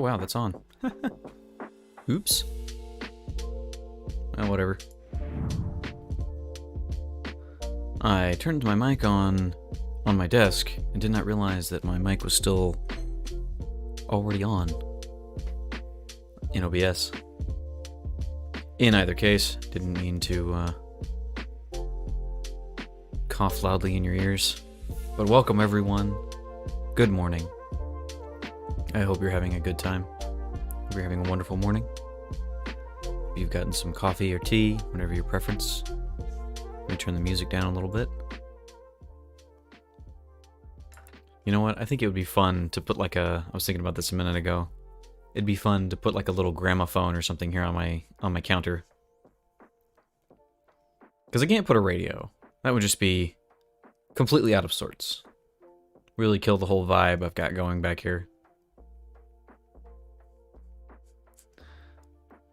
Oh wow, that's on. Oops. Oh, whatever. I turned my mic on my desk and did not realize that my mic was still already on in OBS. In either case, didn't mean to cough loudly in your ears. But welcome everyone. Good morning. I hope you're having a good time. Hope you're having a wonderful morning. Hope you've gotten some coffee or tea, whatever your preference. Let me turn the music down a little bit. You know what? I think it would be fun to put like I was thinking about this a minute ago. It'd be fun to put like a little gramophone or something here on my counter. Because I can't put a radio. That would just be completely out of sorts. Really kill the whole vibe I've got going back here.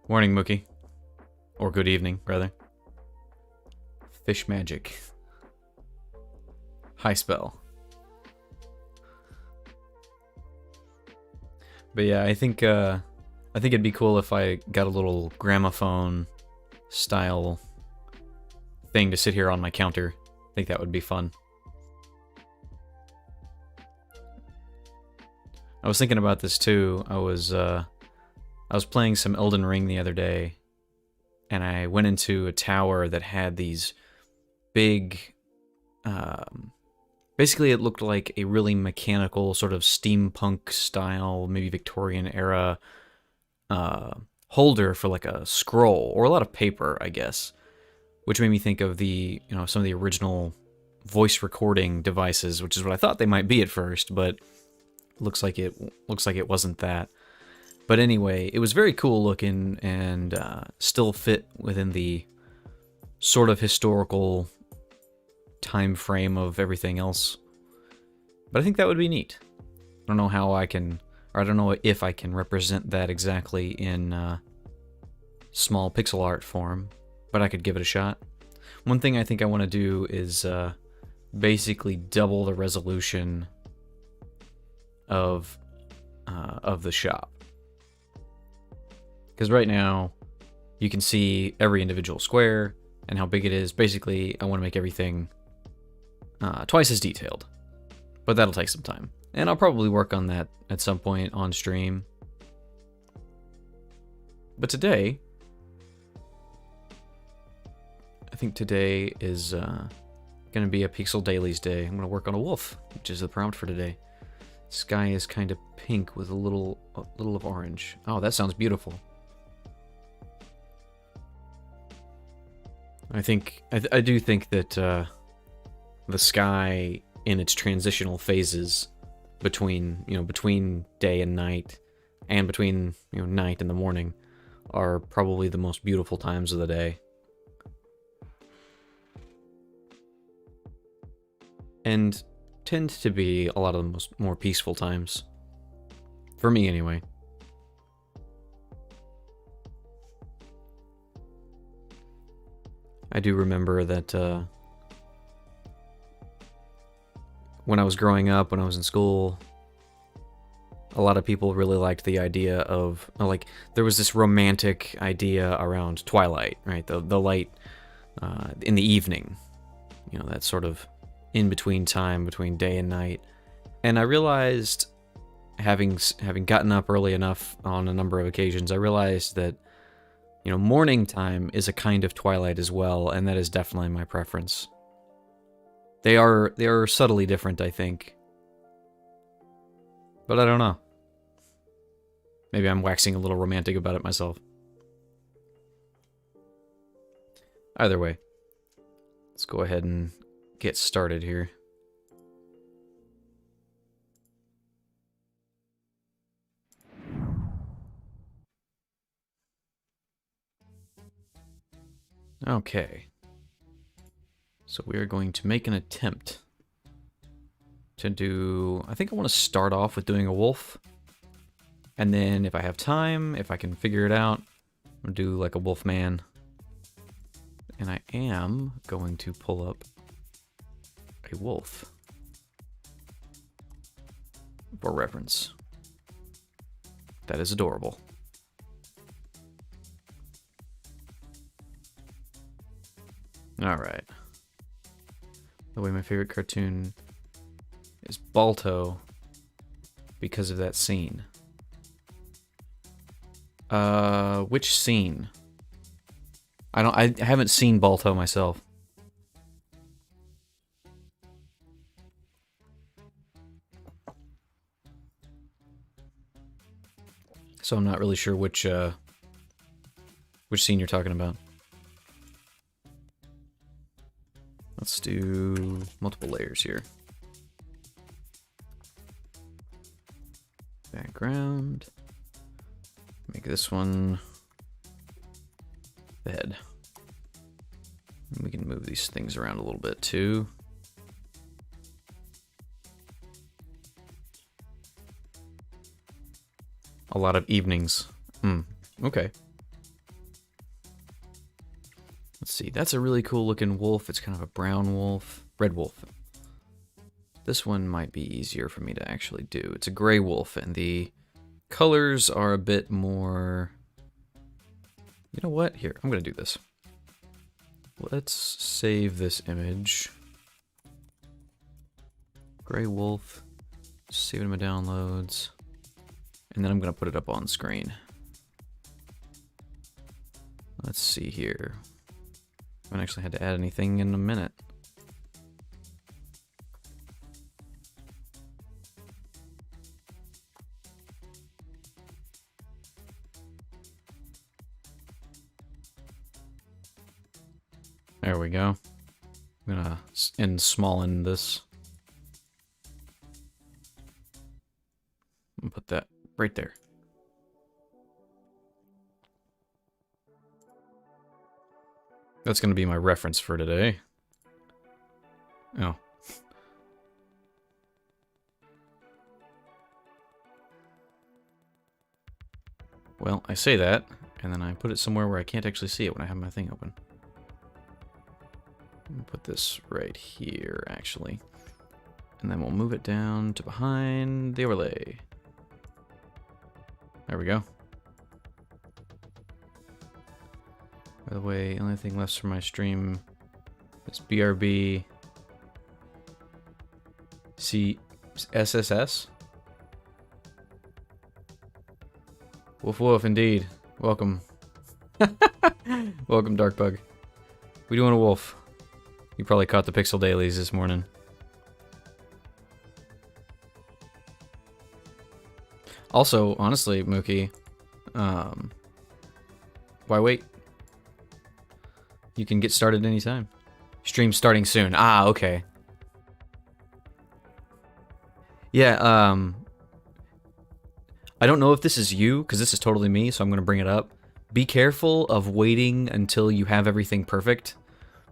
Morning, Mookie. Or good evening, rather. Fish magic. High spell. But yeah, I think it'd be cool if I got a little gramophone style thing to sit here on my counter. I think that would be fun. I was thinking about this too. I was playing some Elden Ring the other day, and I went into a tower that had these big, basically it looked like a really mechanical sort of steampunk style, maybe Victorian era holder for like a scroll or a lot of paper, I guess, which made me think of some of the original voice recording devices, which is what I thought they might be at first, but looks like it wasn't that. But anyway, it was very cool looking and still fit within the sort of historical time frame of everything else. But I think that would be neat. I don't know how I can, or I don't know if I can represent that exactly in small pixel art form, but I could give it a shot. One thing I think I want to do is basically double the resolution of the shop. Because right now, you can see every individual square and how big it is. Basically, I want to make everything twice as detailed. But that'll take some time. And I'll probably work on that at some point on stream. But today, I think today is going to be a Pixel Dailies day. I'm going to work on a wolf, which is the prompt for today. Sky is kind of pink with a little of orange. Oh, that sounds beautiful. I do think that the sky in its transitional phases between day and night, and between night and the morning, are probably the most beautiful times of the day. And tend to be a lot of the more peaceful times. For me, anyway. I do remember that when I was growing up, when I was in school, a lot of people really liked the idea of, there was this romantic idea around twilight, right? The light in the evening. That sort of in-between time between day and night. And I realized, having gotten up early enough on a number of occasions, I realized that morning time is a kind of twilight as well, and that is definitely my preference. They are subtly different, I think. But I don't know. Maybe I'm waxing a little romantic about it myself. Either way, let's go ahead and get started here. Okay. So we are going to make an attempt to do... I think I want to start off with doing a wolf. And then if I have time, if I can figure it out, I'm going to do like a Wolfman. And I am going to pull up a wolf for reference. That is adorable. Alright. The way my favorite cartoon is Balto because of that scene. Which scene? I haven't seen Balto myself. So I'm not really sure which scene you're talking about. Let's do multiple layers here. Background. Make this one the head. And we can move these things around a little bit too. A lot of evenings. Okay. Let's see. That's a really cool looking wolf. It's kind of a brown wolf. Red wolf. This one might be easier for me to actually do. It's a gray wolf, and the colors are a bit more... You know what? Here, I'm going to do this. Let's save this image. Gray wolf. Save it in my downloads. And then I'm going to put it up on screen. Let's see here. I haven't actually had to add anything in a minute. There we go. I'm gonna smallin this. And put that right there. That's gonna be my reference for today. Oh. Well, I say that, and then I put it somewhere where I can't actually see it when I have my thing open. Put this right here, actually. And then we'll move it down to behind the overlay. There we go. By the way, the only thing left from my stream is BRB SSS. Woof woof, indeed. Welcome. Welcome, Darkbug. We doing a wolf. You probably caught the Pixel Dailies this morning. Also, honestly, Mookie, why wait? You can get started anytime. Stream starting soon. Ah, okay. Yeah, I don't know if this is you, because this is totally me, so I'm going to bring it up. Be careful of waiting until you have everything perfect,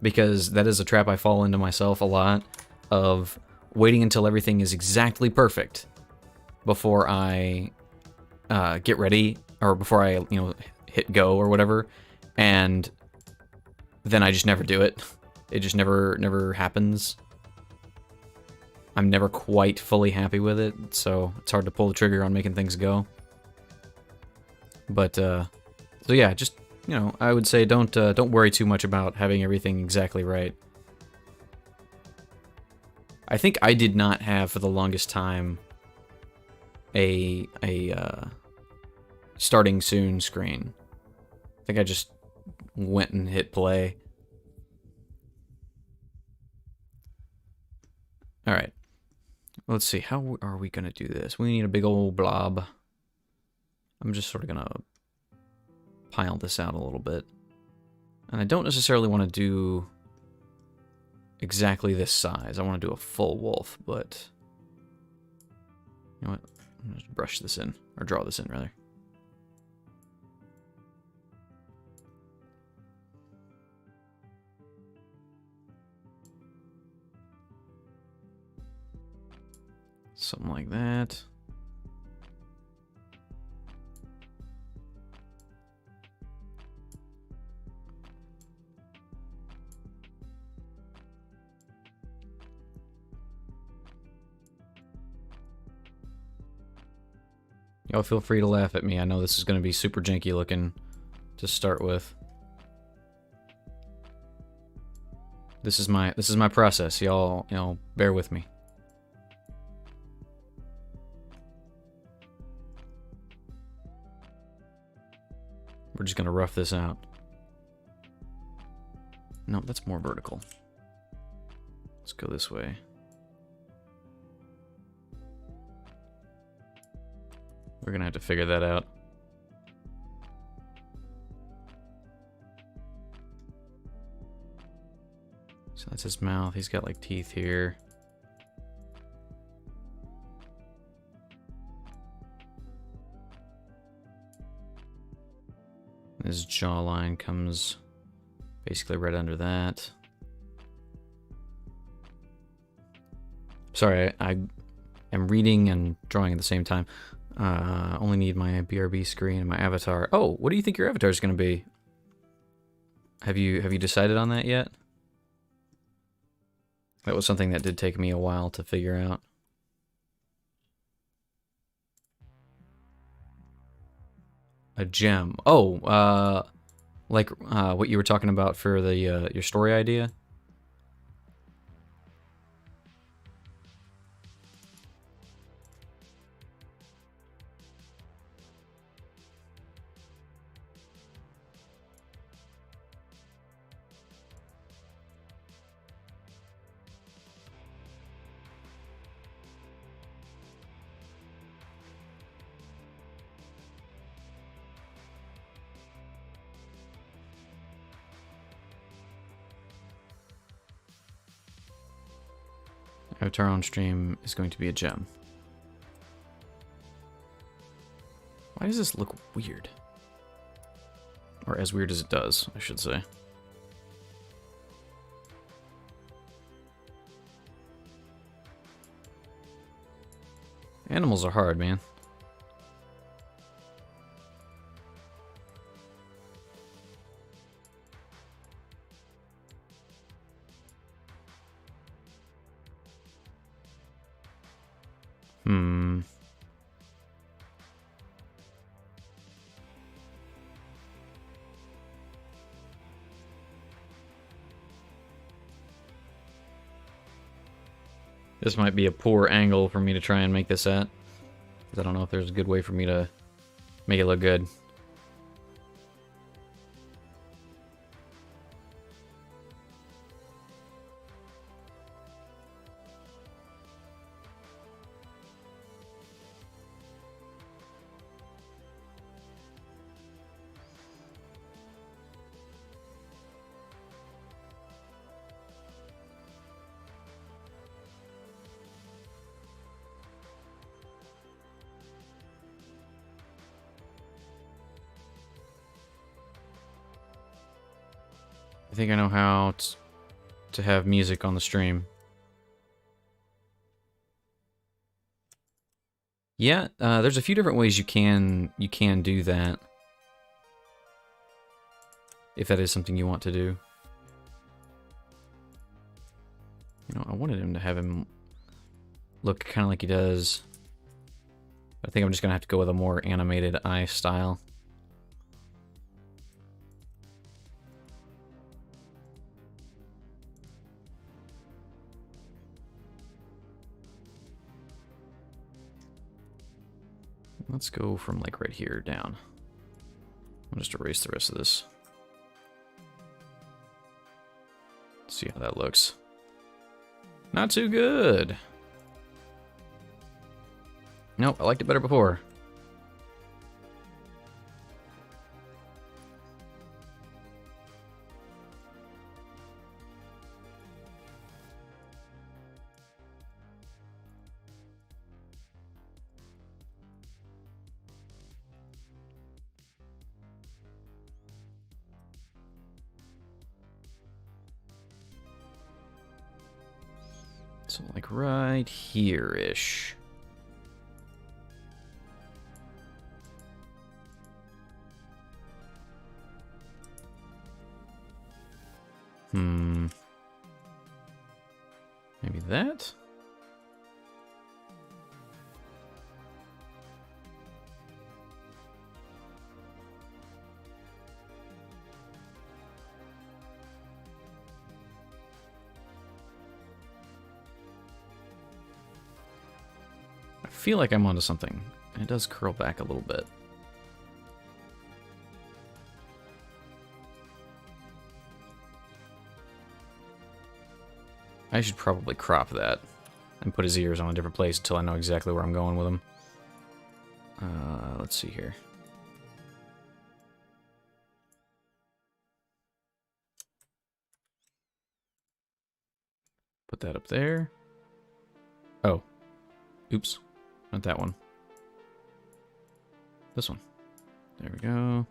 because that is a trap I fall into myself a lot, of waiting until everything is exactly perfect before I get ready, or before I, you know, hit go or whatever, and then I just never do it. It just never happens. I'm never quite fully happy with it, so it's hard to pull the trigger on making things go. But so yeah, just, you know, I would say don't worry too much about having everything exactly right. I think I did not have for the longest time a starting soon screen. I think I just went and hit play. All right. Let's see, how are we gonna do this? We need a big old blob. I'm just sort of gonna pile this out a little bit. And I don't necessarily want to do exactly this size. I want to do a full wolf, but you know what? I'm gonna just brush this in, or draw this in, rather. Something like that. Oh, feel free to laugh at me. I know this is going to be super janky looking to start with. This is my process. Y'all bear with me. We're just going to rough this out. No, that's more vertical. Let's go this way. We're gonna have to figure that out. So that's his mouth. He's got like teeth here. His jawline comes basically right under that. Sorry, I am reading and drawing at the same time. Only need my BRB screen and my avatar. Oh, what do you think your avatar is going to be? Have you decided on that yet? That was something that did take me a while to figure out. A gem. Oh, like what you were talking about for the your story idea. Avatar on stream is going to be a gem. Why does this look weird? Or as weird as it does, I should say. Animals are hard, man. This might be a poor angle for me to try and make this at, because I don't know if there's a good way for me to make it look good. I think I know how to have music on the stream. Yeah, there's a few different ways you can do that. If that is something you want to do. You know, I wanted him to have him look kind of like he does. I think I'm just going to have to go with a more animated eye style. Let's go from like right here down. I'll just erase the rest of this. See how that looks. Not too good. Nope, I liked it better before. So like right here-ish. Maybe that? feel like I'm onto something. And it does curl back a little bit. I should probably crop that and put his ears on a different place until I know exactly where I'm going with him. Let's see here. Put that up there. Oh. Oops. Not that one. This one. There we go.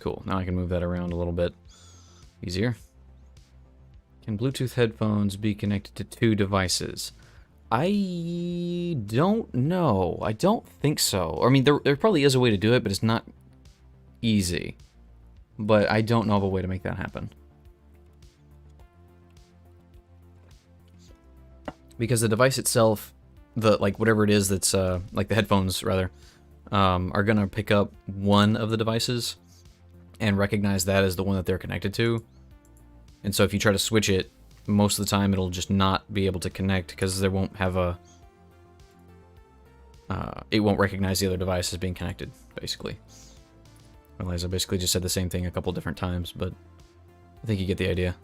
Cool. Now I can move that around a little bit easier. Can Bluetooth headphones be connected to two devices? I don't know. I don't think so. I mean, there probably is a way to do it, but it's not easy. But I don't know of a way to make that happen. Because the device itself, like whatever it is that's like the headphones rather, are gonna pick up one of the devices and recognize that as the one that they're connected to. And so if you try to switch it, most of the time it'll just not be able to connect because there won't have a it won't recognize the other device as being connected, basically. Realize I basically just said the same thing a couple different times, but I think you get the idea.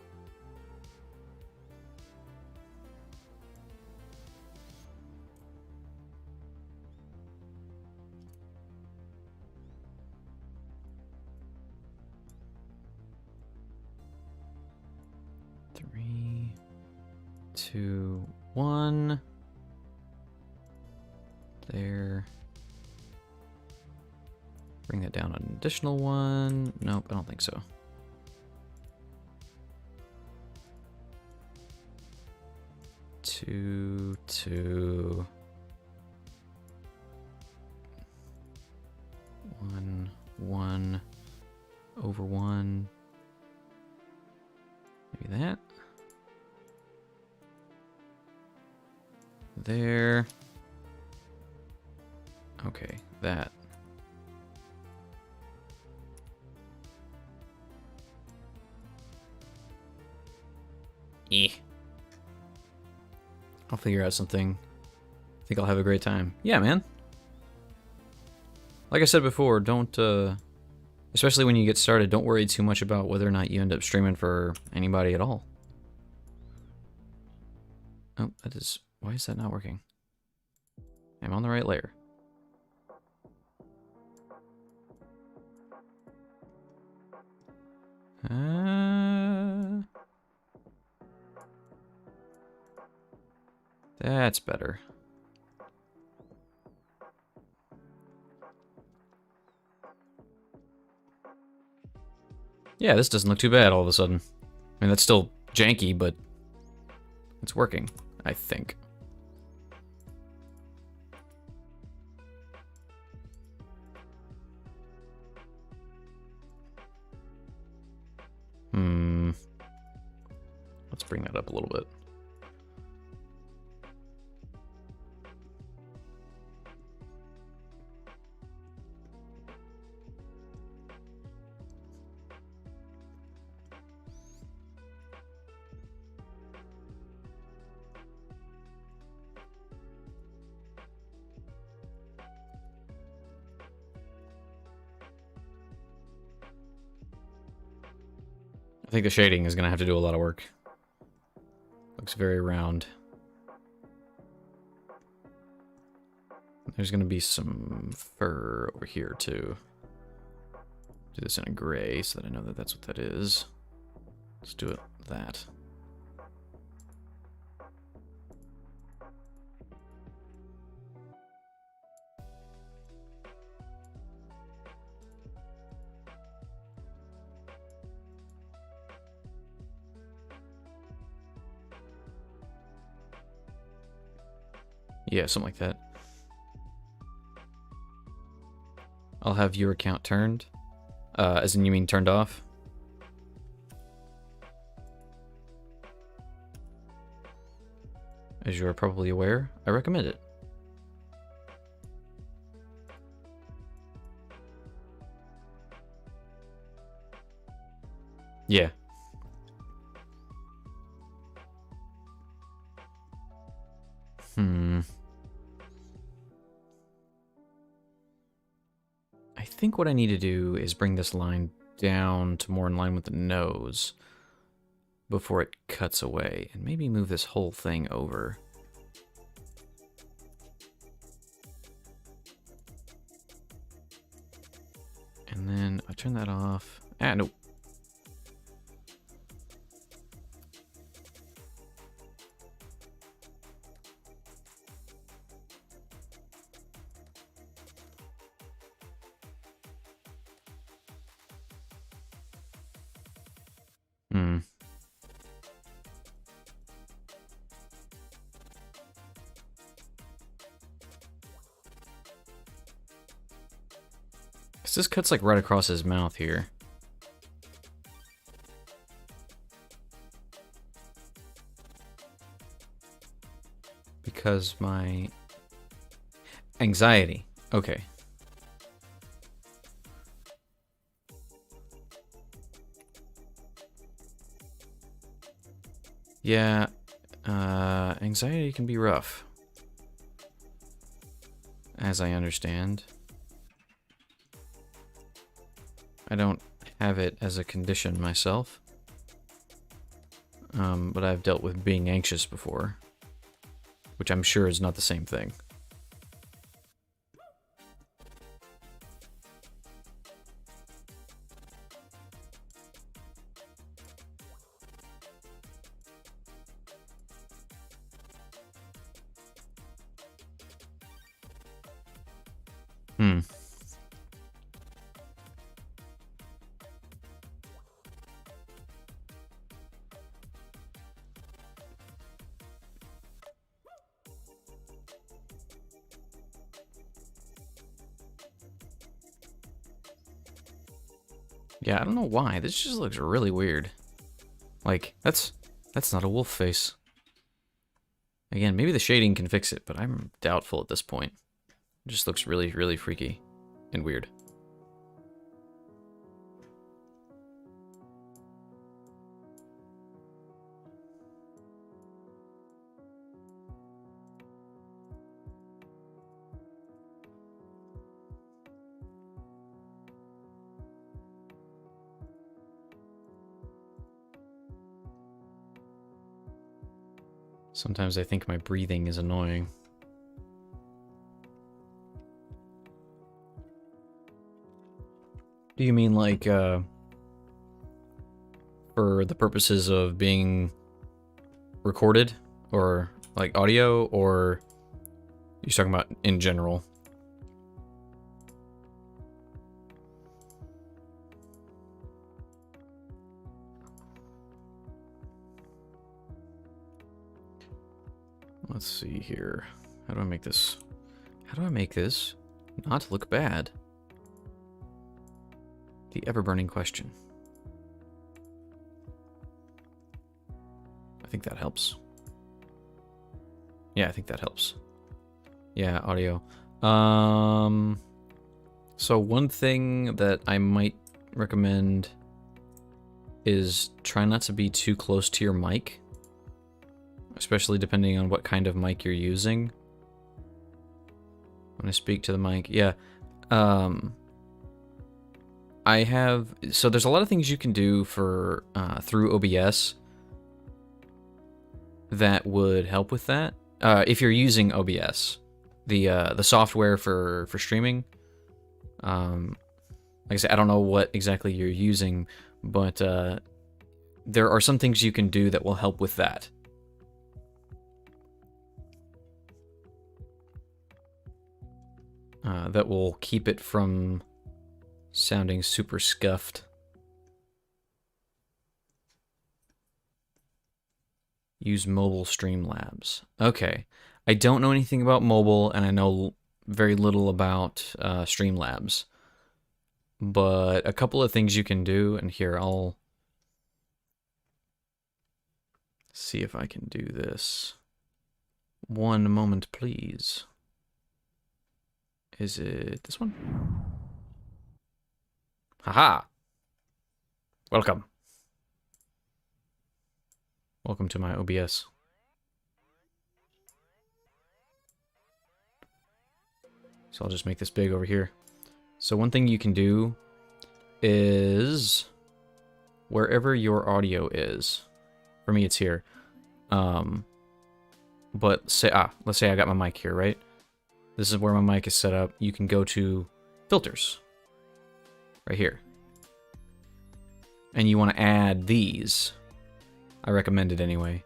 Three, two, one. There. Bring that down an additional one. Nope, I don't think so. Two, two. One, one. Over one. Maybe that. There. Okay, that. I'll figure out something. I think I'll have a great time. Yeah, man. Like I said before, don't, especially when you get started, don't worry too much about whether or not you end up streaming for anybody at all. Oh, that is... Why is that not working? I'm on the right layer. That's better. Yeah, this doesn't look too bad all of a sudden. I mean, that's still janky, but it's working, I think. Let's bring that up a little bit. I think the shading is going to have to do a lot of work. Looks very round. There's going to be some fur over here, too. Do this in a gray so that I know that that's what that is. Let's do it that. Yeah, something like that. I'll have your account turned. As in, you mean turned off? As you are probably aware, I recommend it. Yeah. think what I need to do is bring this line down to more in line with the nose before it cuts away, and maybe move this whole thing over. And then I turn that off. Ah, nope. Hmm. Cause this cuts like right across his mouth here. Because my anxiety. Okay. Yeah, anxiety can be rough, as I understand. I don't have it as a condition myself, but I've dealt with being anxious before, which I'm sure is not the same thing. Hmm. Yeah, I don't know why. This just looks really weird. Like, that's not a wolf face. Again, maybe the shading can fix it, but I'm doubtful at this point. It just looks really, really freaky and weird. Sometimes I think my breathing is annoying. Do you mean like, for the purposes of being recorded? Or like audio? Or you're talking about in general? Let's see here. How do I make this? How do I make this not look bad? The ever-burning question. I think that helps. Yeah, I think that helps. Yeah, audio. So one thing that I might recommend is try not to be too close to your mic. Especially depending on what kind of mic you're using. When I speak to the mic, yeah. I have, so there's a lot of things you can do for through OBS that would help with that. If you're using OBS, the software for streaming. Like I said, I don't know what exactly you're using, but there are some things you can do that will help with that. That will keep it from sounding super scuffed. Use mobile Streamlabs. Okay. I don't know anything about mobile, and I know very little about Streamlabs. But a couple of things you can do, and here, I'll see if I can do this. One moment, please. Is it this one? Haha! Welcome. Welcome to my OBS. So I'll just make this big over here. So one thing you can do is wherever your audio is. For me, it's here. But let's say I got my mic here, right? This is where my mic is set up. You can go to filters right here. And you want to add these. I recommend it anyway.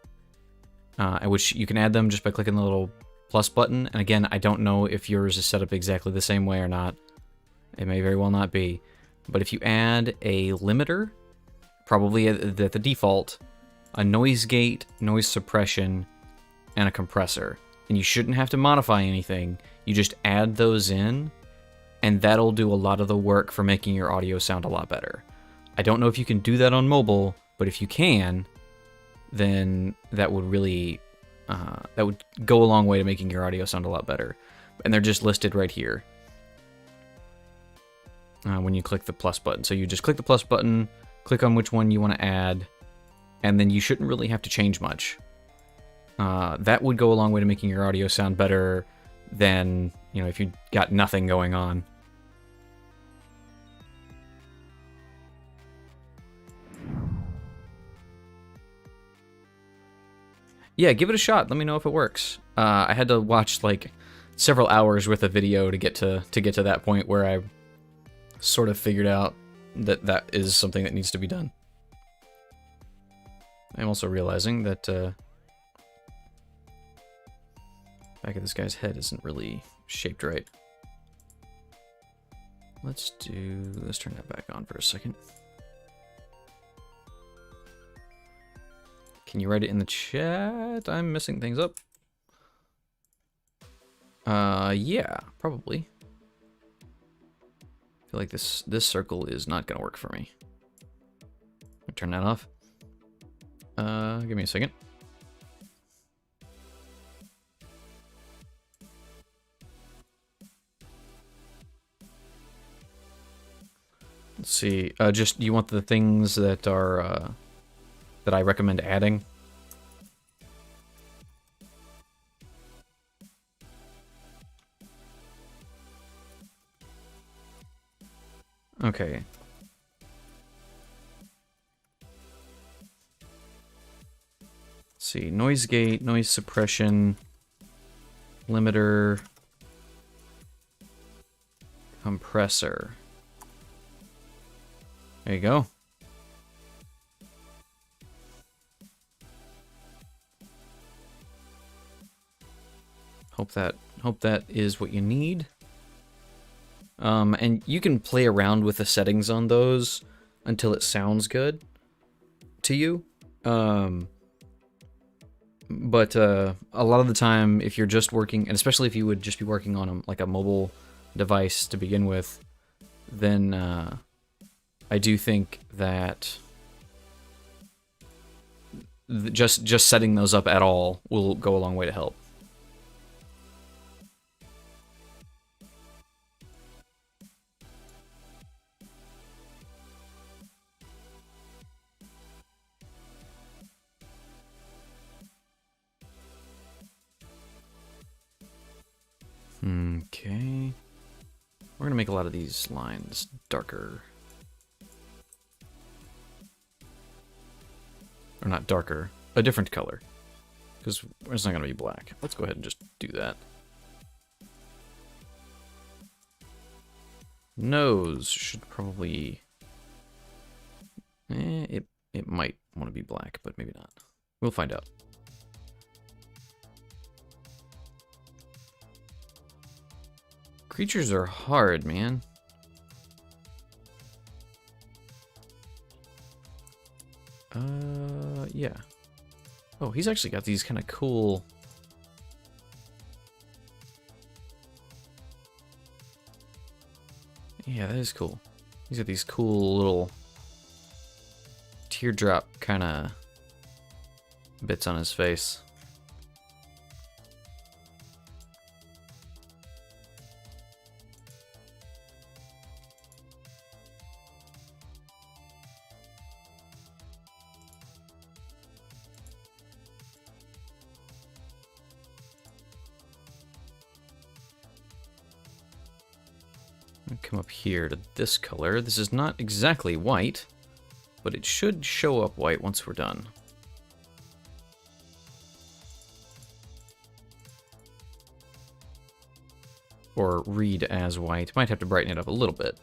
Which you can add them just by clicking the little plus button. And again, I don't know if yours is set up exactly the same way or not. It may very well not be. But if you add a limiter, probably at the default, a noise gate, noise suppression, and a compressor. And you shouldn't have to modify anything. You just add those in, and that'll do a lot of the work for making your audio sound a lot better. I don't know if you can do that on mobile, but if you can, then that would really that would go a long way to making your audio sound a lot better. And they're just listed right here when you click the plus button. So you just click the plus button, click on which one you want to add, and then you shouldn't really have to change much. That would go a long way to making your audio sound better than, if you got nothing going on. Yeah, give it a shot. Let me know if it works. I had to watch like several hours worth of video to get to that point where I sort of figured out that is something that needs to be done. I'm also realizing that back of this guy's head isn't really shaped right. Let's turn that back on for a second. Can you write it in the chat? I'm messing things up. Yeah, probably. I feel like this circle is not gonna work for me. Turn that off. Give me a second. Let's see. Just you want the things that are that I recommend adding. Okay. Let's see. Noise gate, noise suppression, limiter, compressor. There you go. Hope that is what you need. And you can play around with the settings on those until it sounds good to you. But a lot of the time, if you're just working, and especially if you would just be working on like a mobile device to begin with, then I do think that just setting those up at all will go a long way to help. Okay. We're gonna make a lot of these lines darker. Or not darker, a different color. Because it's not gonna be black. Let's go ahead and just do that. Nose should probably... it might want to be black, but maybe not. We'll find out. Creatures are hard, man. Yeah. Oh, he's actually got these kind of cool... Yeah, that is cool. He's got these cool little teardrop kind of bits on his face. Come up here to this color. This is not exactly white, but it should show up white once we're done. Or read as white. Might have to brighten it up a little bit.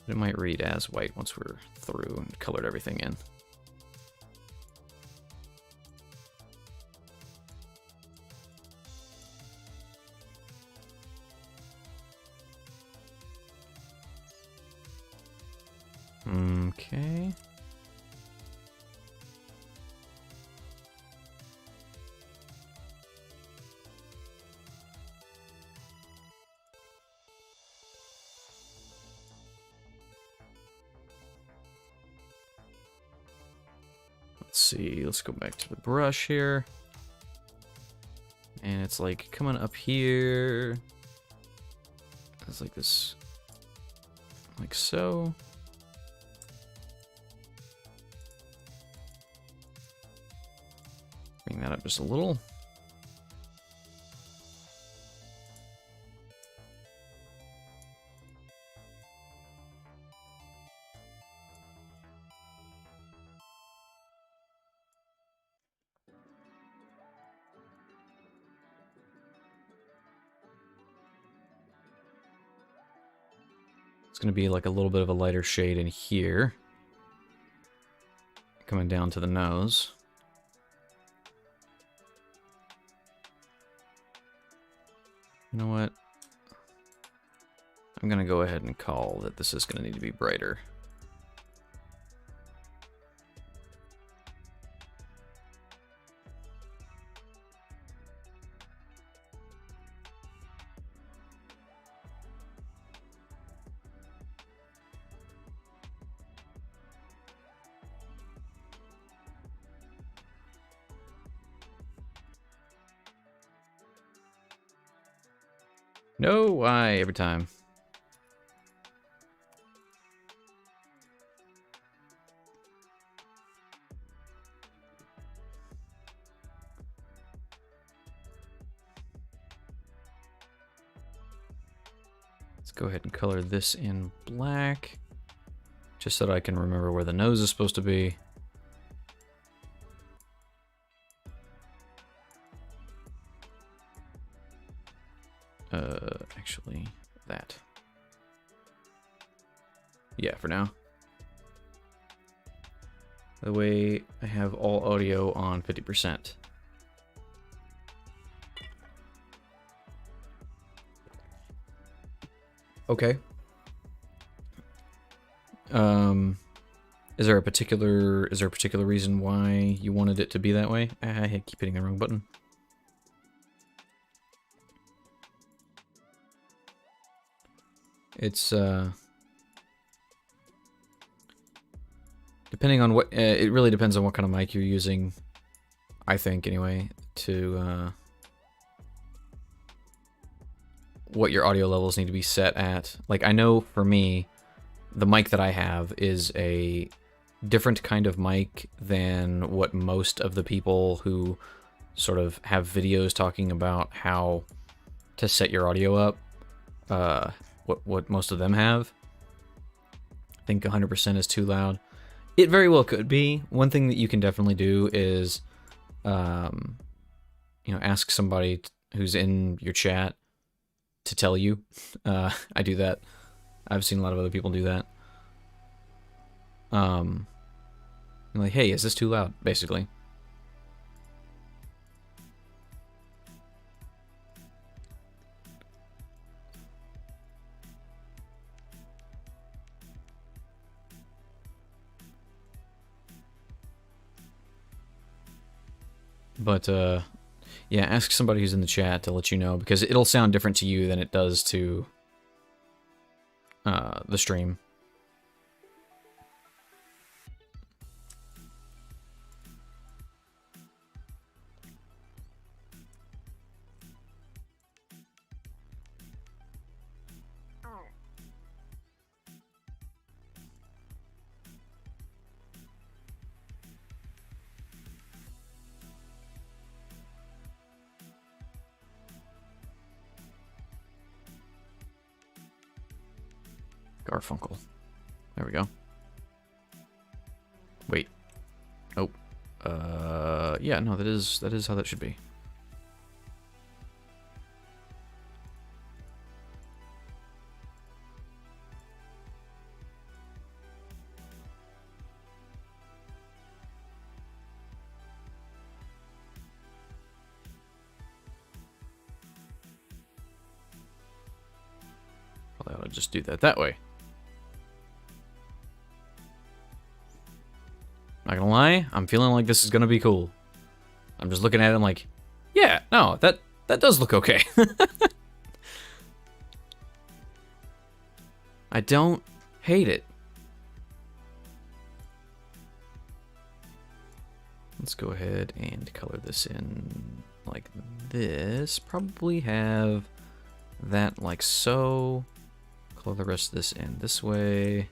But it might read as white once we're through and colored everything in. Okay. Let's see, let's go back to the brush here. And it's like coming up here. It's like this, like so. Bring that up just a little. It's going to be like a little bit of a lighter shade in here. Coming down to the nose. You know what? I'm going to go ahead and call that this is going to need to be brighter. No, why every time? Let's go ahead and color this in black, just so that I can remember where the nose is supposed to be. Actually, that. Yeah, for now. By the way, I have all audio on 50%. Okay. Is there a particular reason why you wanted it to be that way? I keep hitting the wrong button. It's depending on what it really depends on what kind of mic you're using, I think anyway, to what your audio levels need to be set at. Like, I know for me, the mic that I have is a different kind of mic than what most of the people who sort of have videos talking about how to set your audio up, what most of them have. I think 100% is too loud. It very well could be. One thing that you can definitely do is, ask somebody who's in your chat to tell you. I do that. I've seen a lot of other people do that. Like, hey, is this too loud? Basically. But, yeah, ask somebody who's in the chat to let you know, because it'll sound different to you than it does to the stream. Garfunkel. There we go. Wait. Oh. Yeah, no, that is how that should be. Probably ought to just do that way. Not gonna lie, I'm feeling like this is gonna be cool. I'm just looking at it, I'm like, yeah, no, that does look okay. I don't hate it. Let's go ahead and color this in like this. Probably have that like so. Color the rest of this in this way.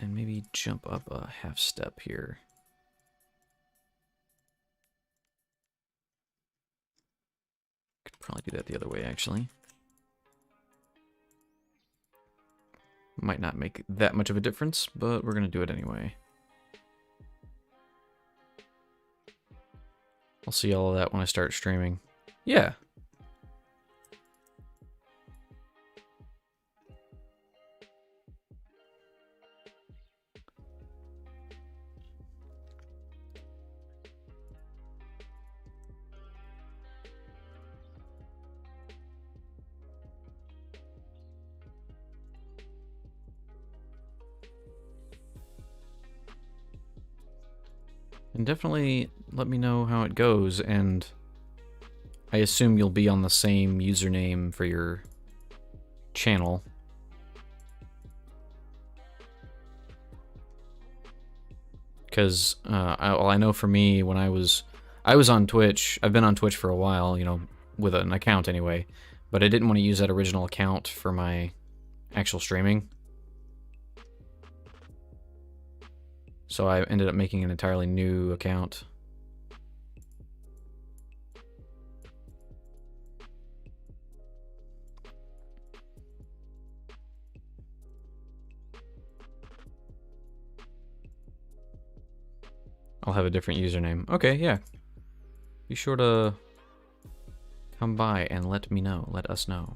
And maybe jump up a half step here. Could probably do that the other way, actually. Might not make that much of a difference, but we're going to do it anyway. I'll see all of that when I start streaming. Yeah. And definitely let me know how it goes, and I assume you'll be on the same username for your channel. Because I know for me, when I was on Twitch, I've been on Twitch for a while, you know, with an account anyway, but I didn't want to use that original account for my actual streaming. So I ended up making an entirely new account. I'll have a different username. Okay, yeah. Be sure to come by and let me know. Let us know.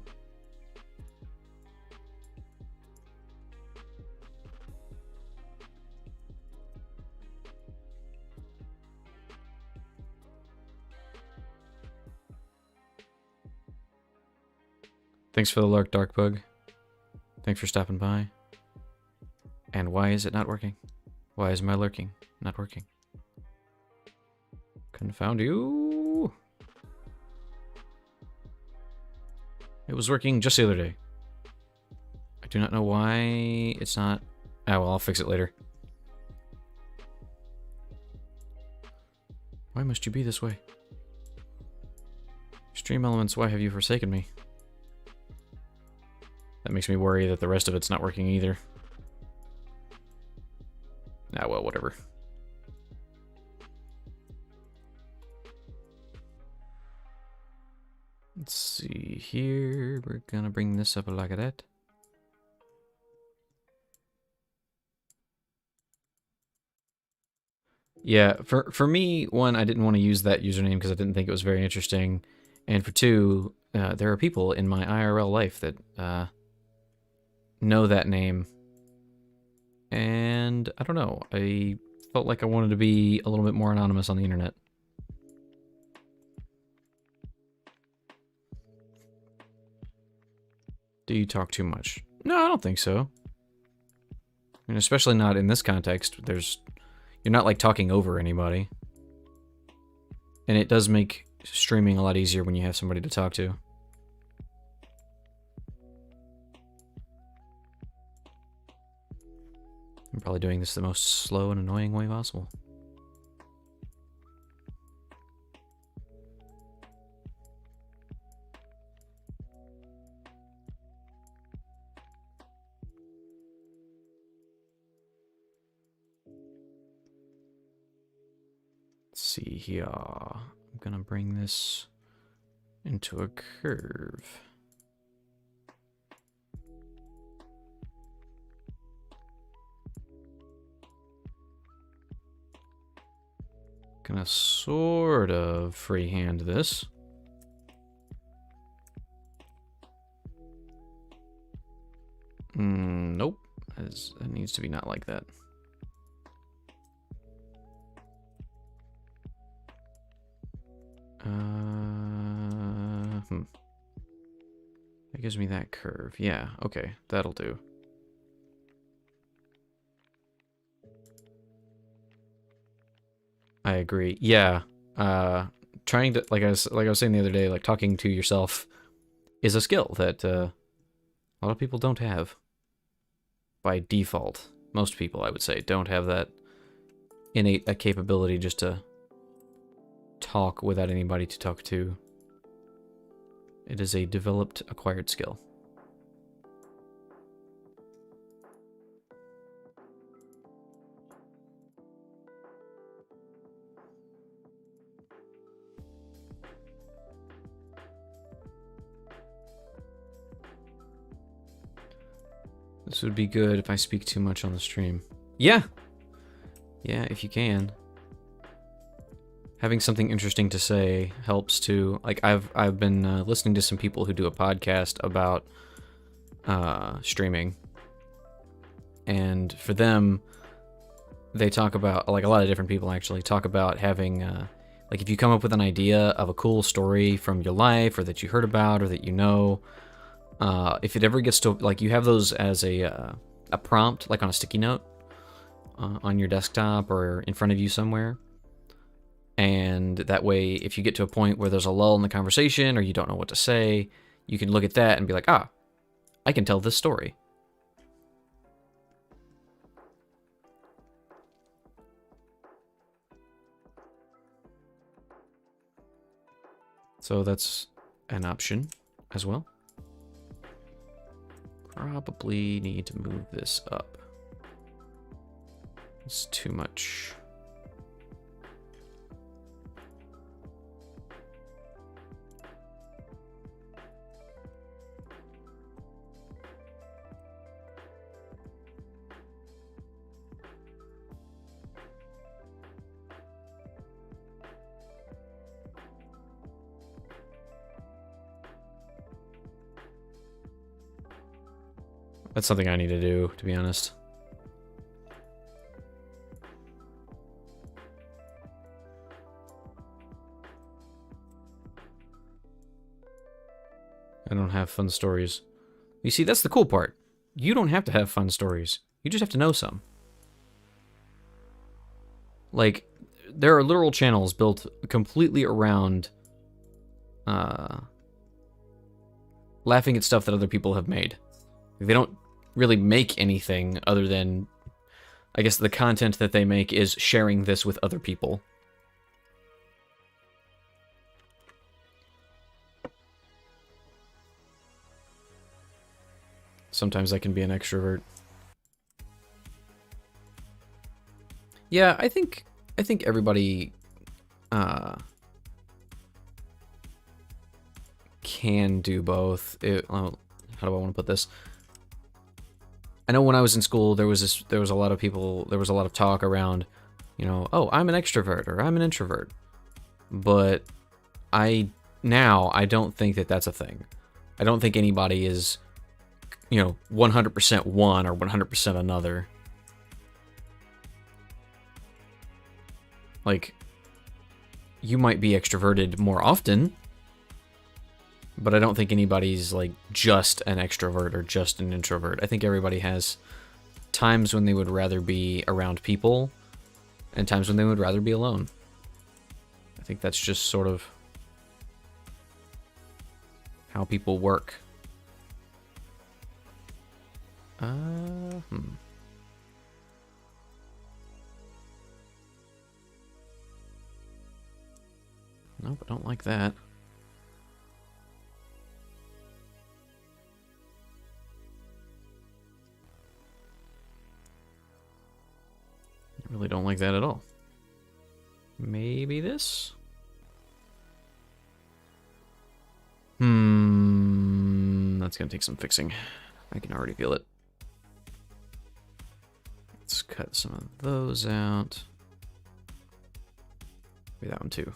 Thanks for the lurk, Darkbug. Thanks for stopping by. And why is it not working? Why is my lurking not working? Confound you. It was working just the other day. I do not know why it's not. Ah, well, I'll fix it later. Why must you be this way? Stream elements, why have you forsaken me? That makes me worry that the rest of it's not working either. Ah, well, whatever. Let's see here. We're gonna bring this up like that. Yeah, for me, one, I didn't want to use that username because I didn't think it was very interesting. And for two, there are people in my IRL life that know that name. And I don't know, I felt like I wanted to be a little bit more anonymous on the internet. Do you talk too much? No, I don't think so. I mean, especially not in this context. You're not like talking over anybody. And it does make streaming a lot easier when you have somebody to talk to. I'm probably doing this the most slow and annoying way possible. Let's see here. I'm gonna bring this into a curve. Gonna sort of freehand this. Nope. It needs to be not like that. It gives me that curve. Yeah, okay, that'll do. I agree. Yeah. Trying to, like I was saying the other day, like talking to yourself is a skill that a lot of people don't have. By default, most people, I would say, don't have that innate a capability just to talk without anybody to talk to. It is a developed, acquired skill. This would be good if I speak too much on the stream. Yeah! Yeah, if you can. Having something interesting to say helps too. Like, I've been listening to some people who do a podcast about streaming. And for them, they talk about, like a lot of different people actually, talk about having, like if you come up with an idea of a cool story from your life or that you heard about or that you know, if it ever gets to, like you have those as a prompt, like on a sticky note, on your desktop or in front of you somewhere. And that way, if you get to a point where there's a lull in the conversation or you don't know what to say, you can look at that and be like, ah, I can tell this story. So that's an option as well. Probably need to move this up. It's too much. That's something I need to do, to be honest. I don't have fun stories. You see, that's the cool part. You don't have to have fun stories. You just have to know some. Like, there are literal channels built completely around laughing at stuff that other people have made. They don't really make anything other than, I guess the content that they make is sharing this with other people. Sometimes I can be an extrovert. Yeah, I think everybody can do both. How do I want to put this? I know when I was in school, there was a lot of talk around, you know, oh, I'm an extrovert or I'm an introvert. But I don't think that that's a thing. I don't think anybody is, you know, 100% one or 100% another. Like, you might be extroverted more often, but I don't think anybody's like just an extrovert or just an introvert. I think everybody has times when they would rather be around people and times when they would rather be alone. I think that's just sort of how people work. Nope, I don't like that. I really don't like that at all. Maybe this? That's gonna take some fixing. I can already feel it. Let's cut some of those out. Maybe that one too.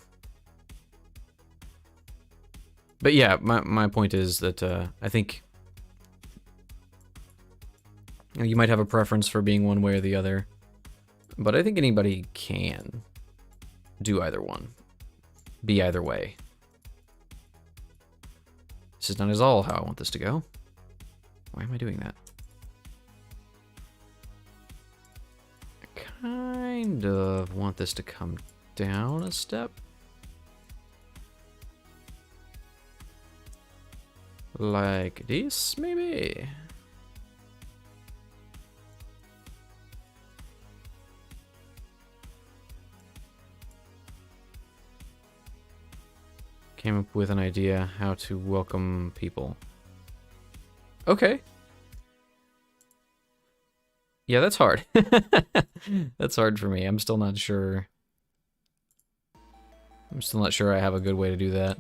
But yeah, my point is that I think you might have a preference for being one way or the other, but I think anybody can do either one, be either way. This is not at all how I want this to go. Why am I doing that? I kind of want this to come down a step. Like this, maybe? Came up with an idea how to welcome people. Okay. Yeah, that's hard. That's hard for me. I'm still not sure. I'm still not sure I have a good way to do that.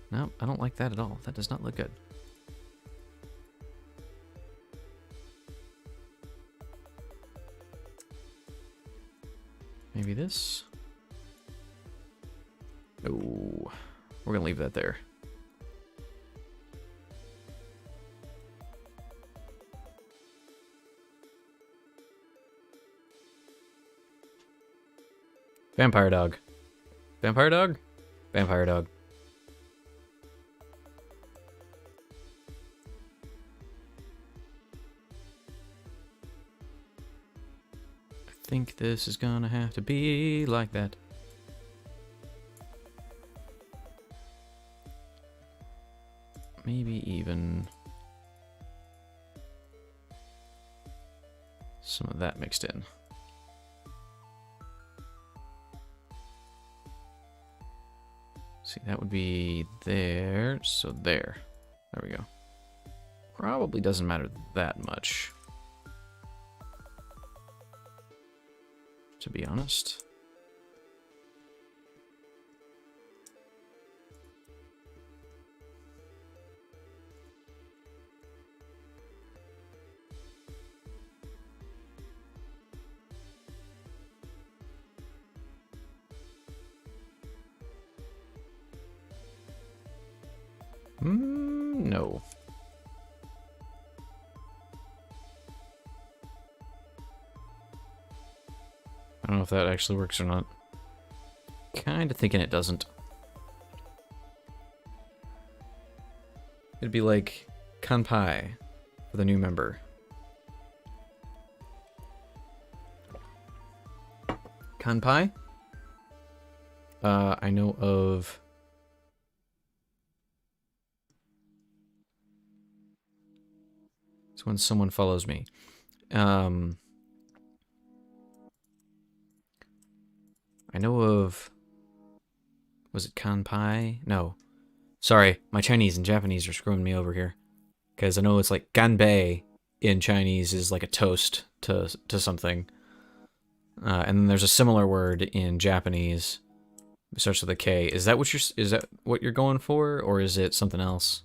No, I don't like that at all. That does not look good. Maybe this? Oh, we're gonna leave that there. Vampire dog. Vampire dog? Vampire dog. I think this is gonna have to be like that. Maybe even some of that mixed in. See, that would be there, so there. There we go. Probably doesn't matter that much, to be honest. No. I don't know if that actually works or not. Kinda thinking it doesn't. It'd be like kanpai for the new member. Kanpai? I know of... It's when someone follows me. I know of... Was it kanpai? No. Sorry, my Chinese and Japanese are screwing me over here. Because I know it's like ganbei in Chinese is like a toast to something. And then there's a similar word in Japanese. It starts with a K. Is that what you're going for, or is it something else?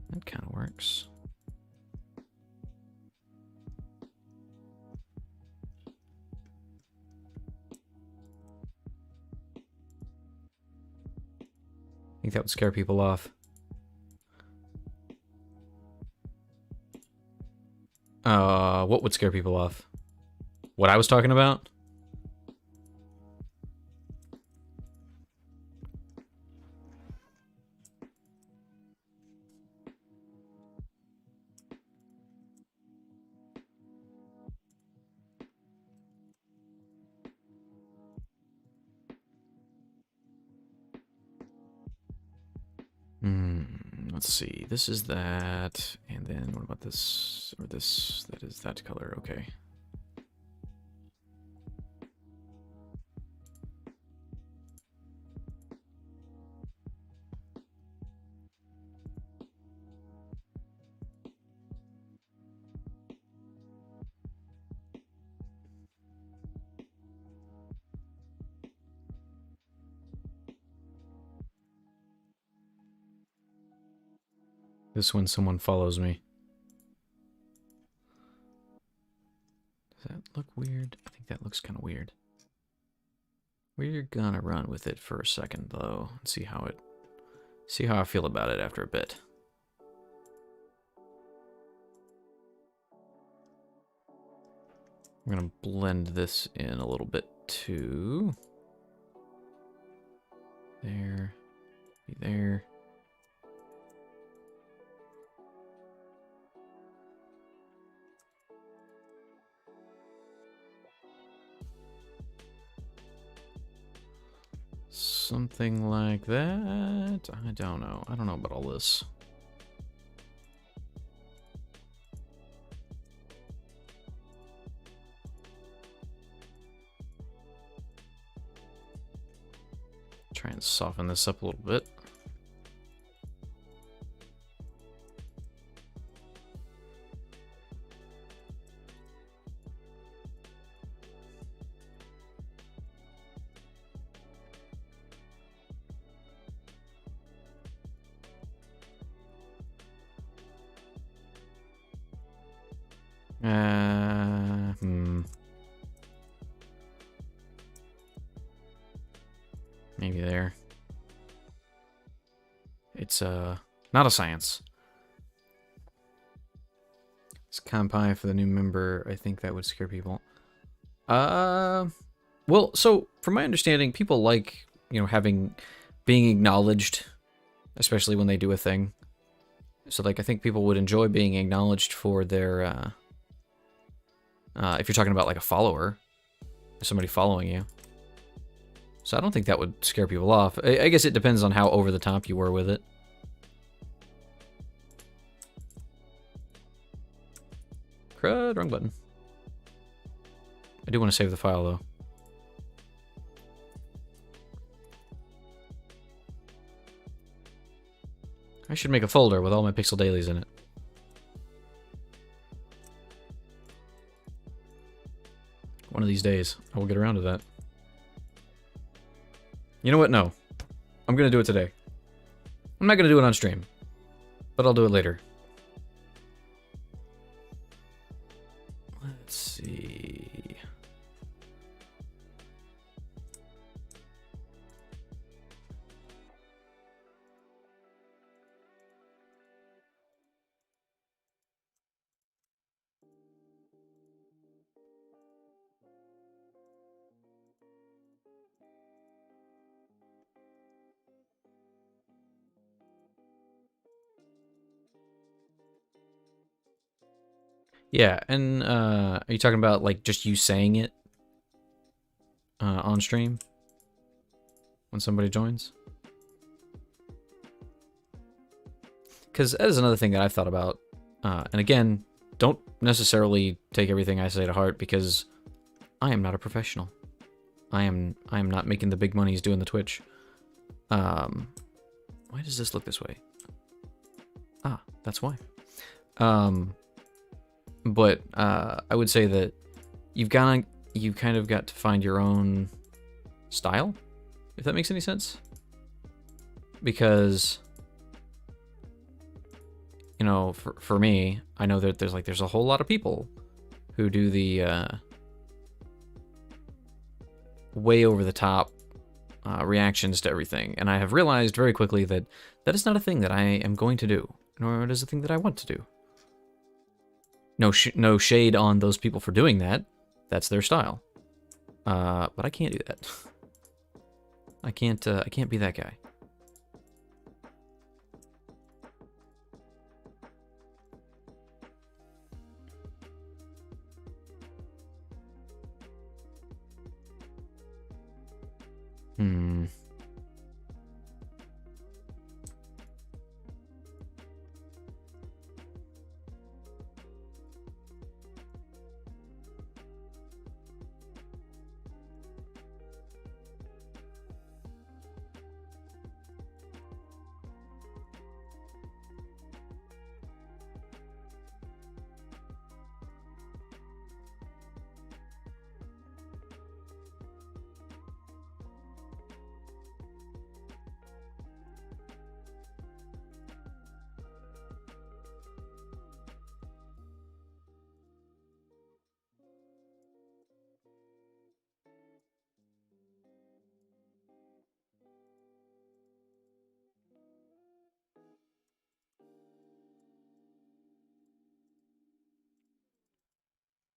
That kind of works. I think that would scare people off. What would scare people off? What I was talking about? Let's see. This is that, and then what about this or this? That is that color. Okay. This when someone follows me. weird? I think that looks kind of weird. We're gonna run with it for a second though, and see how I feel about it after a bit. I'm gonna blend this in a little bit too. There, be there. Something like that. I don't know. I don't know about all this. Try and soften this up a little bit. Maybe there. It's not a science. It's compi for the new member. I think that would scare people. Well, so from my understanding, people like, you know, being acknowledged, especially when they do a thing. So like I think people would enjoy being acknowledged for their if you're talking about like a follower, somebody following you. So I don't think that would scare people off. I guess it depends on how over the top you were with it. Crud, wrong button. I do want to save the file though. I should make a folder with all my Pixel Dailies in it. One of these days, I will get around to that. You know what? No. I'm going to do it today. I'm not going to do it on stream, but I'll do it later. Let's see. Yeah, and are you talking about like just you saying it on stream when somebody joins? Because that is another thing that I've thought about. And again, don't necessarily take everything I say to heart because I am not a professional. I am not making the big monies doing the Twitch. Why does this look this way? Ah, that's why. But I would say that you've kind of got to find your own style, if that makes any sense. Because, you know, for me, I know that there's a whole lot of people who do the way over the top reactions to everything, and I have realized very quickly that that is not a thing that I am going to do, nor it is a thing that I want to do. No shade on those people for doing that. That's their style. But I can't do that. I can't be that guy.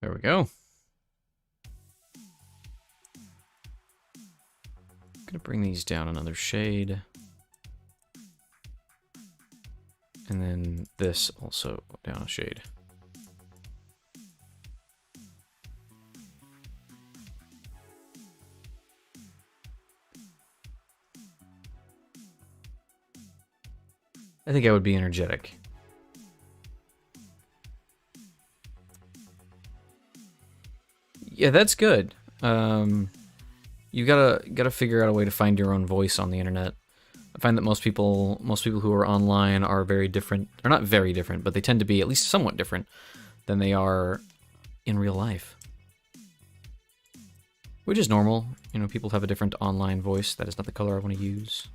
There we go. Gonna bring these down another shade. And then this also down a shade. I think I would be energetic. Yeah, that's good. You gotta figure out a way to find your own voice on the internet. I find that most people who are online are very different, or not very different, but they tend to be at least somewhat different than they are in real life. Which is normal. You know, people have a different online voice. That is not the color I want to use.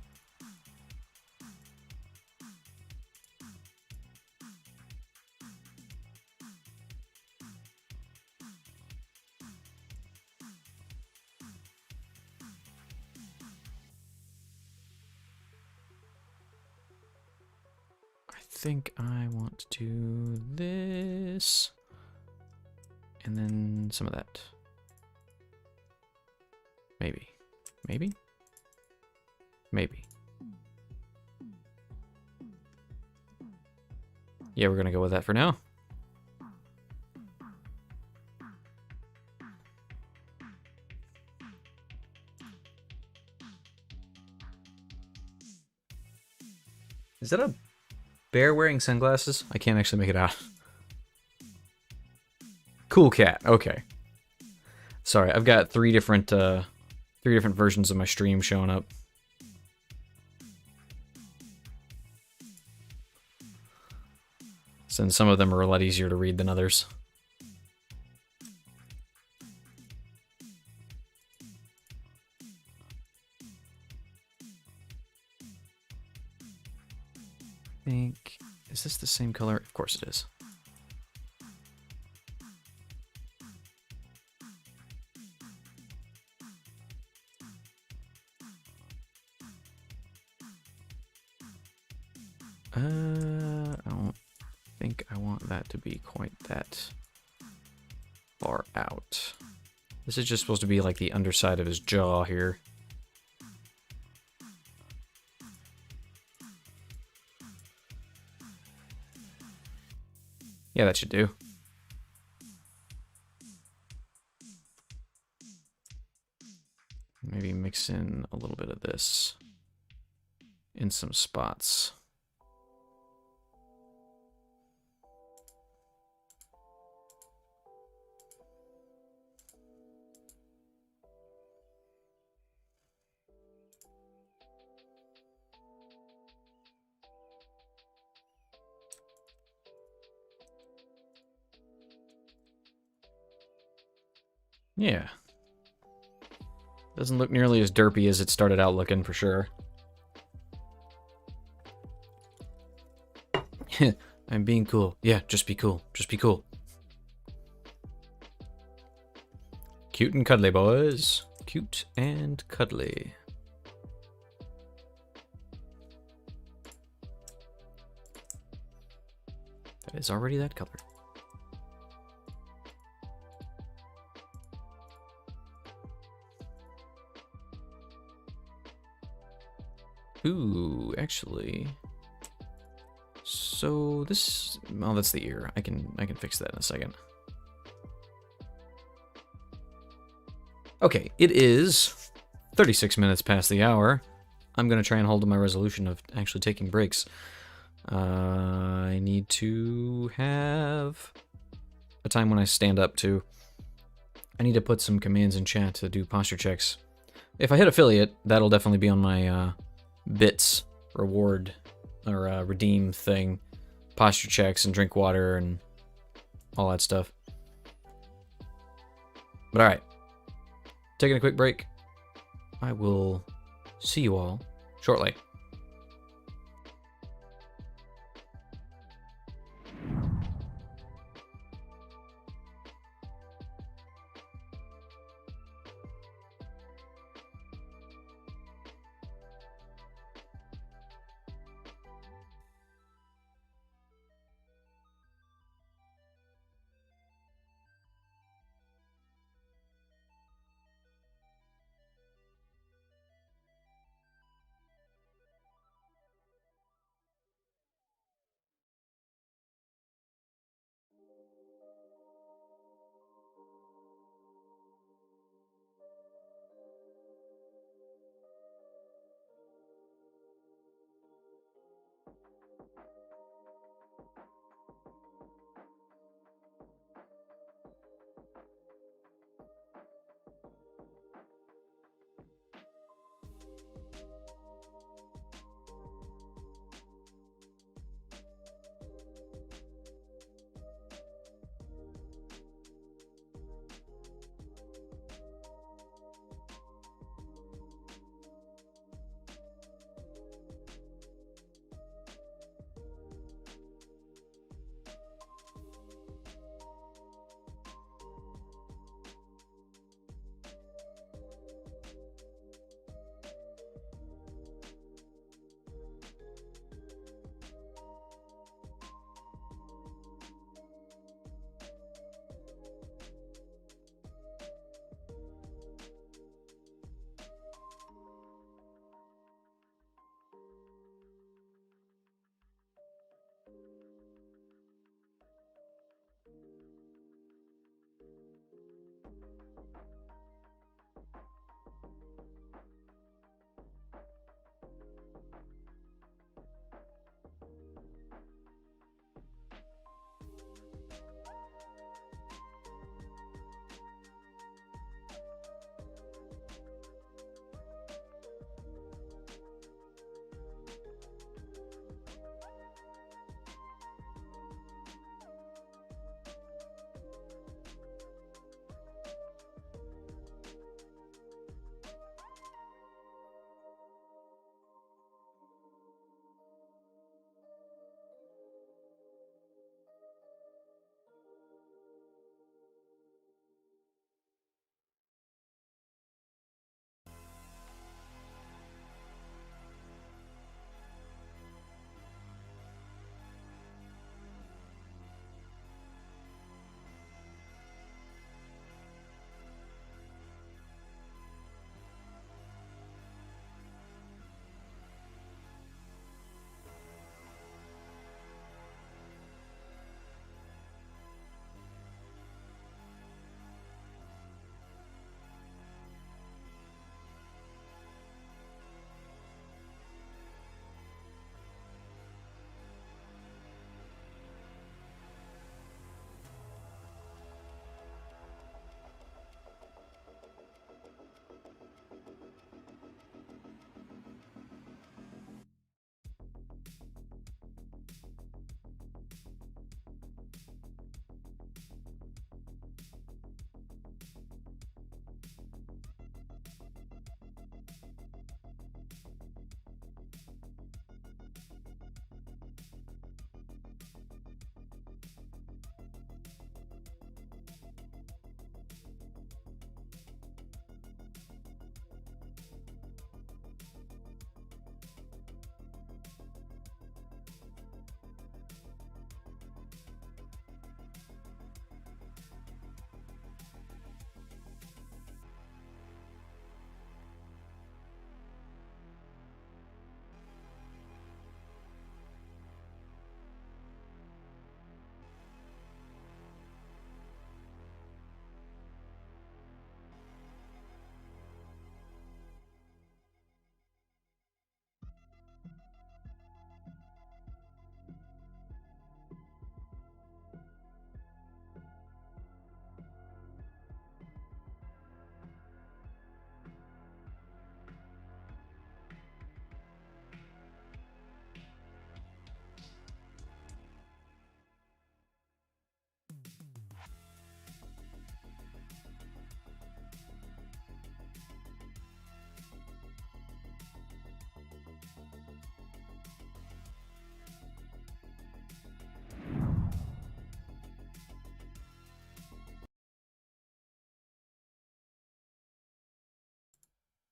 I think I want to do this. And then some of that. Maybe. Maybe? Maybe. Yeah, we're gonna go with that for now. Is that a bear wearing sunglasses? I can't actually make it out. Cool cat. Okay. Sorry, I've got three different versions of my stream showing up. Since some of them are a lot easier to read than others. I think, is this the same color? Of course it is. I don't think I want that to be quite that far out. This is just supposed to be like the underside of his jaw here. Yeah, that should do. Maybe mix in a little bit of this in some spots. Yeah. Doesn't look nearly as derpy as it started out looking, for sure. I'm being cool. Yeah, just be cool. Just be cool. Cute and cuddly, boys. Cute and cuddly. That is already that color. Ooh, actually. So this, oh, that's the ear. I can fix that in a second. Okay, it is 36 minutes past the hour. I'm gonna try and hold to my resolution of actually taking breaks. I need to have a time when I stand up too. I need to put some commands in chat to do posture checks. If I hit affiliate, that'll definitely be on my bits reward or redeem thing. Posture checks and drink water and all that stuff. But alright. Taking a quick break. I will see you all shortly.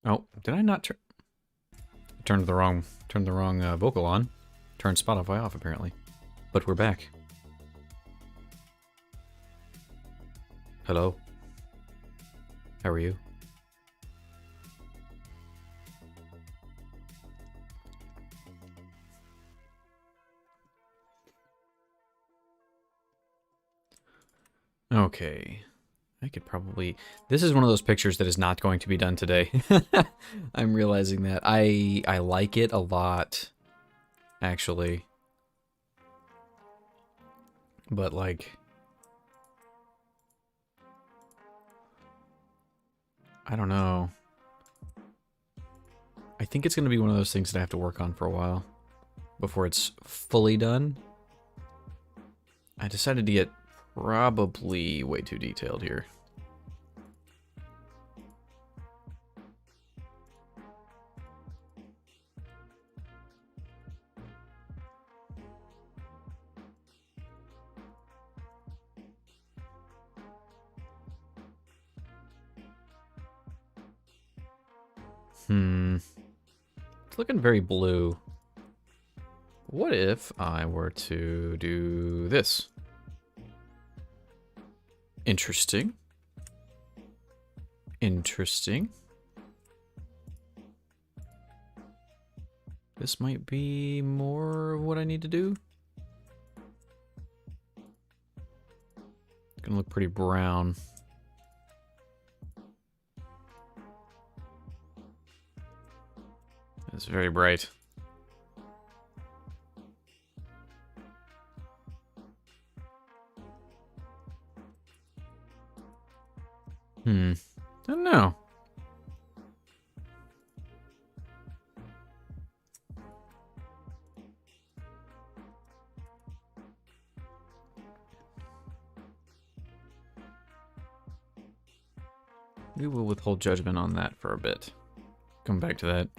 Oh, did I not turn the wrong vocal on? Turned Spotify off apparently. But we're back. Hello. How are you? Okay. I could probably... This is one of those pictures that is not going to be done today. I'm realizing that. I like it a lot, actually. But, like... I don't know. I think it's going to be one of those things that I have to work on for a while before it's fully done. I decided to get probably way too detailed here. It's looking very blue. What if I were to do this? Interesting. Interesting. This might be more of what I need to do. It's gonna look pretty brown. It's very bright. I don't know. We will withhold judgment on that for a bit. Come back to that.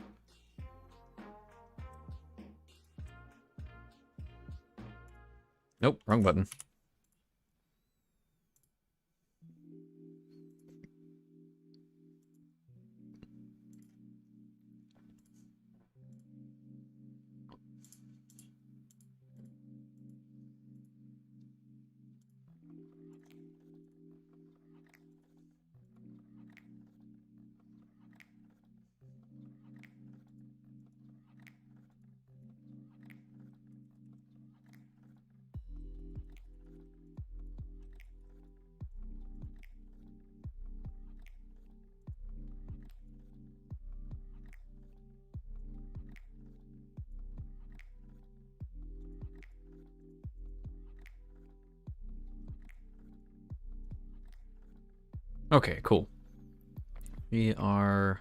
Nope, wrong button. Okay, cool. We are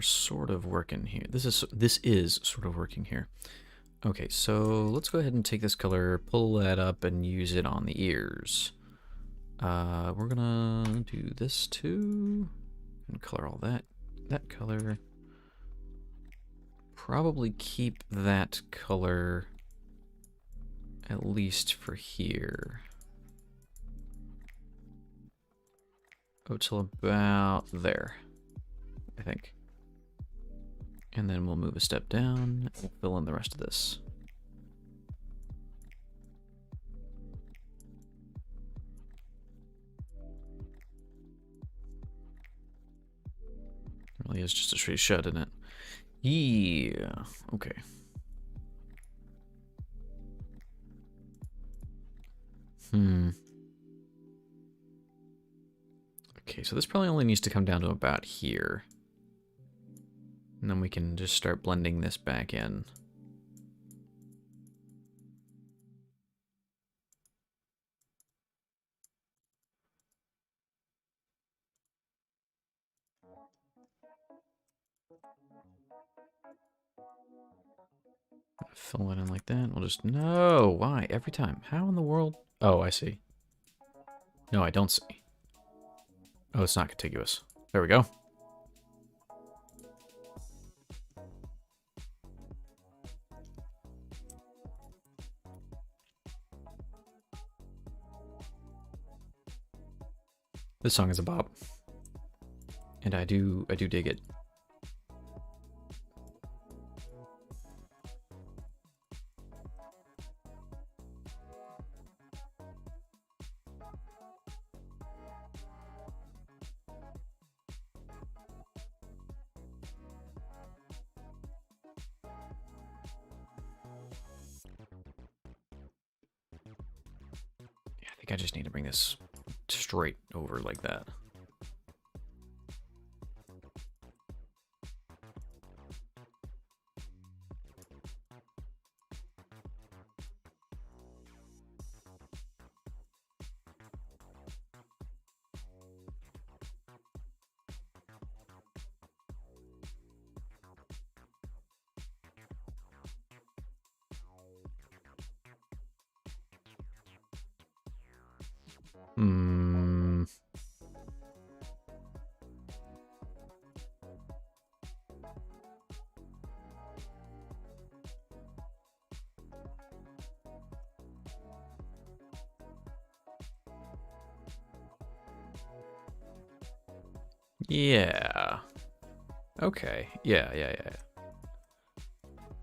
sort of working here. This is sort of working here. Okay, so let's go ahead and take this color, pull that up, and use it on the ears. We're gonna do this too, and color all that color. Probably keep that color at least for here. Go till about there, I think. And then we'll move a step down and fill in the rest of this. It really is just a straight shot, isn't it? Yeah, okay. Okay, so this probably only needs to come down to about here. And then we can just start blending this back in. Fill it in like that. We'll just... No! Why? Every time. How in the world? Oh, I see. No, I don't see. Oh, it's not contiguous. There we go. This song is a bop. And I do dig it. I think I just need to bring this straight over like that. Hmm. Yeah. Okay. Yeah.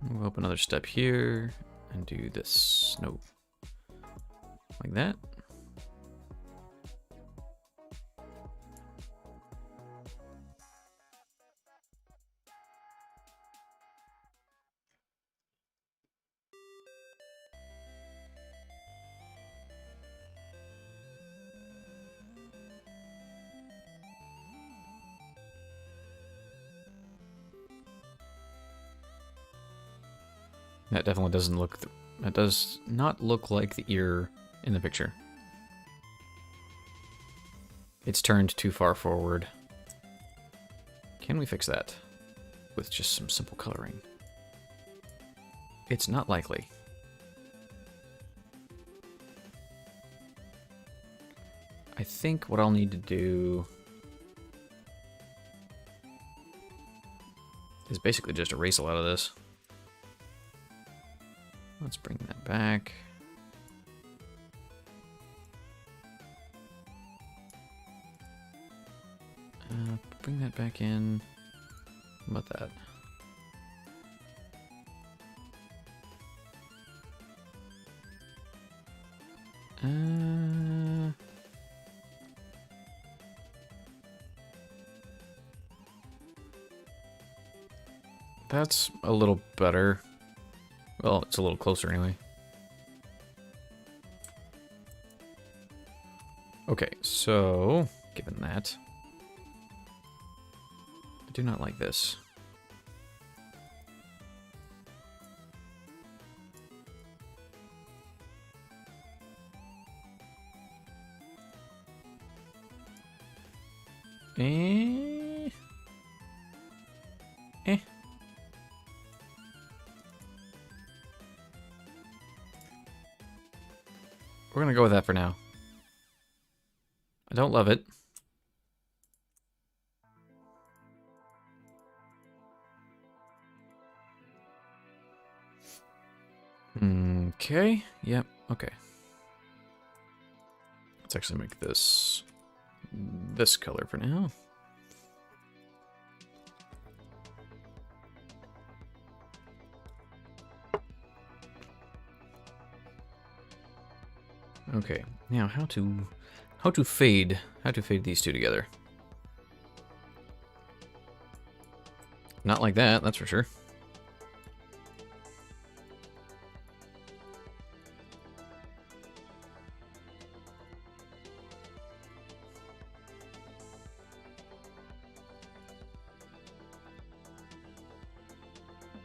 Move up another step here and do this. No. Like that. That definitely doesn't look... That does not look like the ear in the picture. It's turned too far forward. Can we fix that with just some simple coloring? It's not likely. I think what I'll need to do is basically just erase a lot of this. Let's bring that back. Bring that back in. How about that? That's a little better. Well, it's a little closer anyway. Okay, so, given that, I do not like this. We're gonna go with that for now. I don't love it. Okay, yep, okay. Let's actually make this color for now. Okay, now how to fade these two together. Not like that, that's for sure.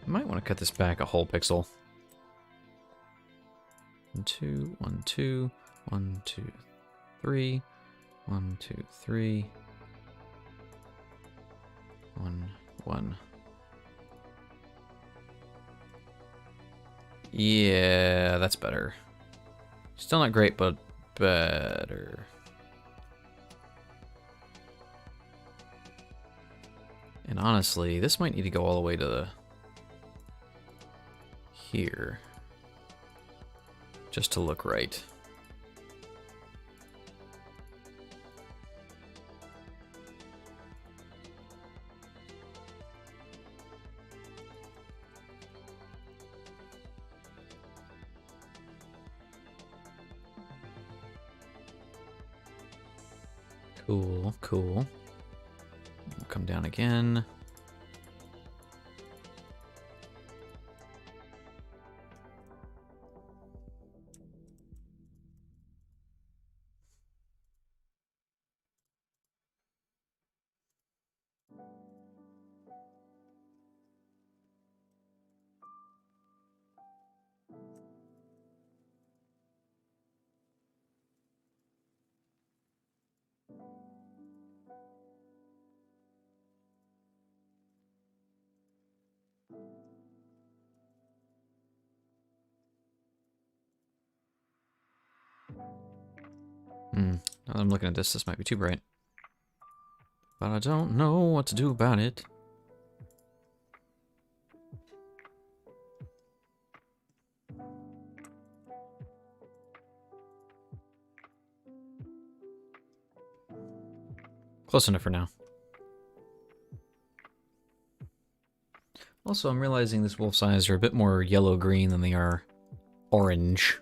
I might want to cut this back a whole pixel. 1, 2, 1, 2, 1, 2, 3, 1, 2, 3, 1, 1. Yeah, that's better. Still not great, but better. And honestly, this might need to go all the way to the here. Just to look right. Cool, cool. We'll come down again. Now that I'm looking at this might be too bright. But I don't know what to do about it. Close enough for now. Also, I'm realizing these wolf's eyes are a bit more yellow-green than they are orange.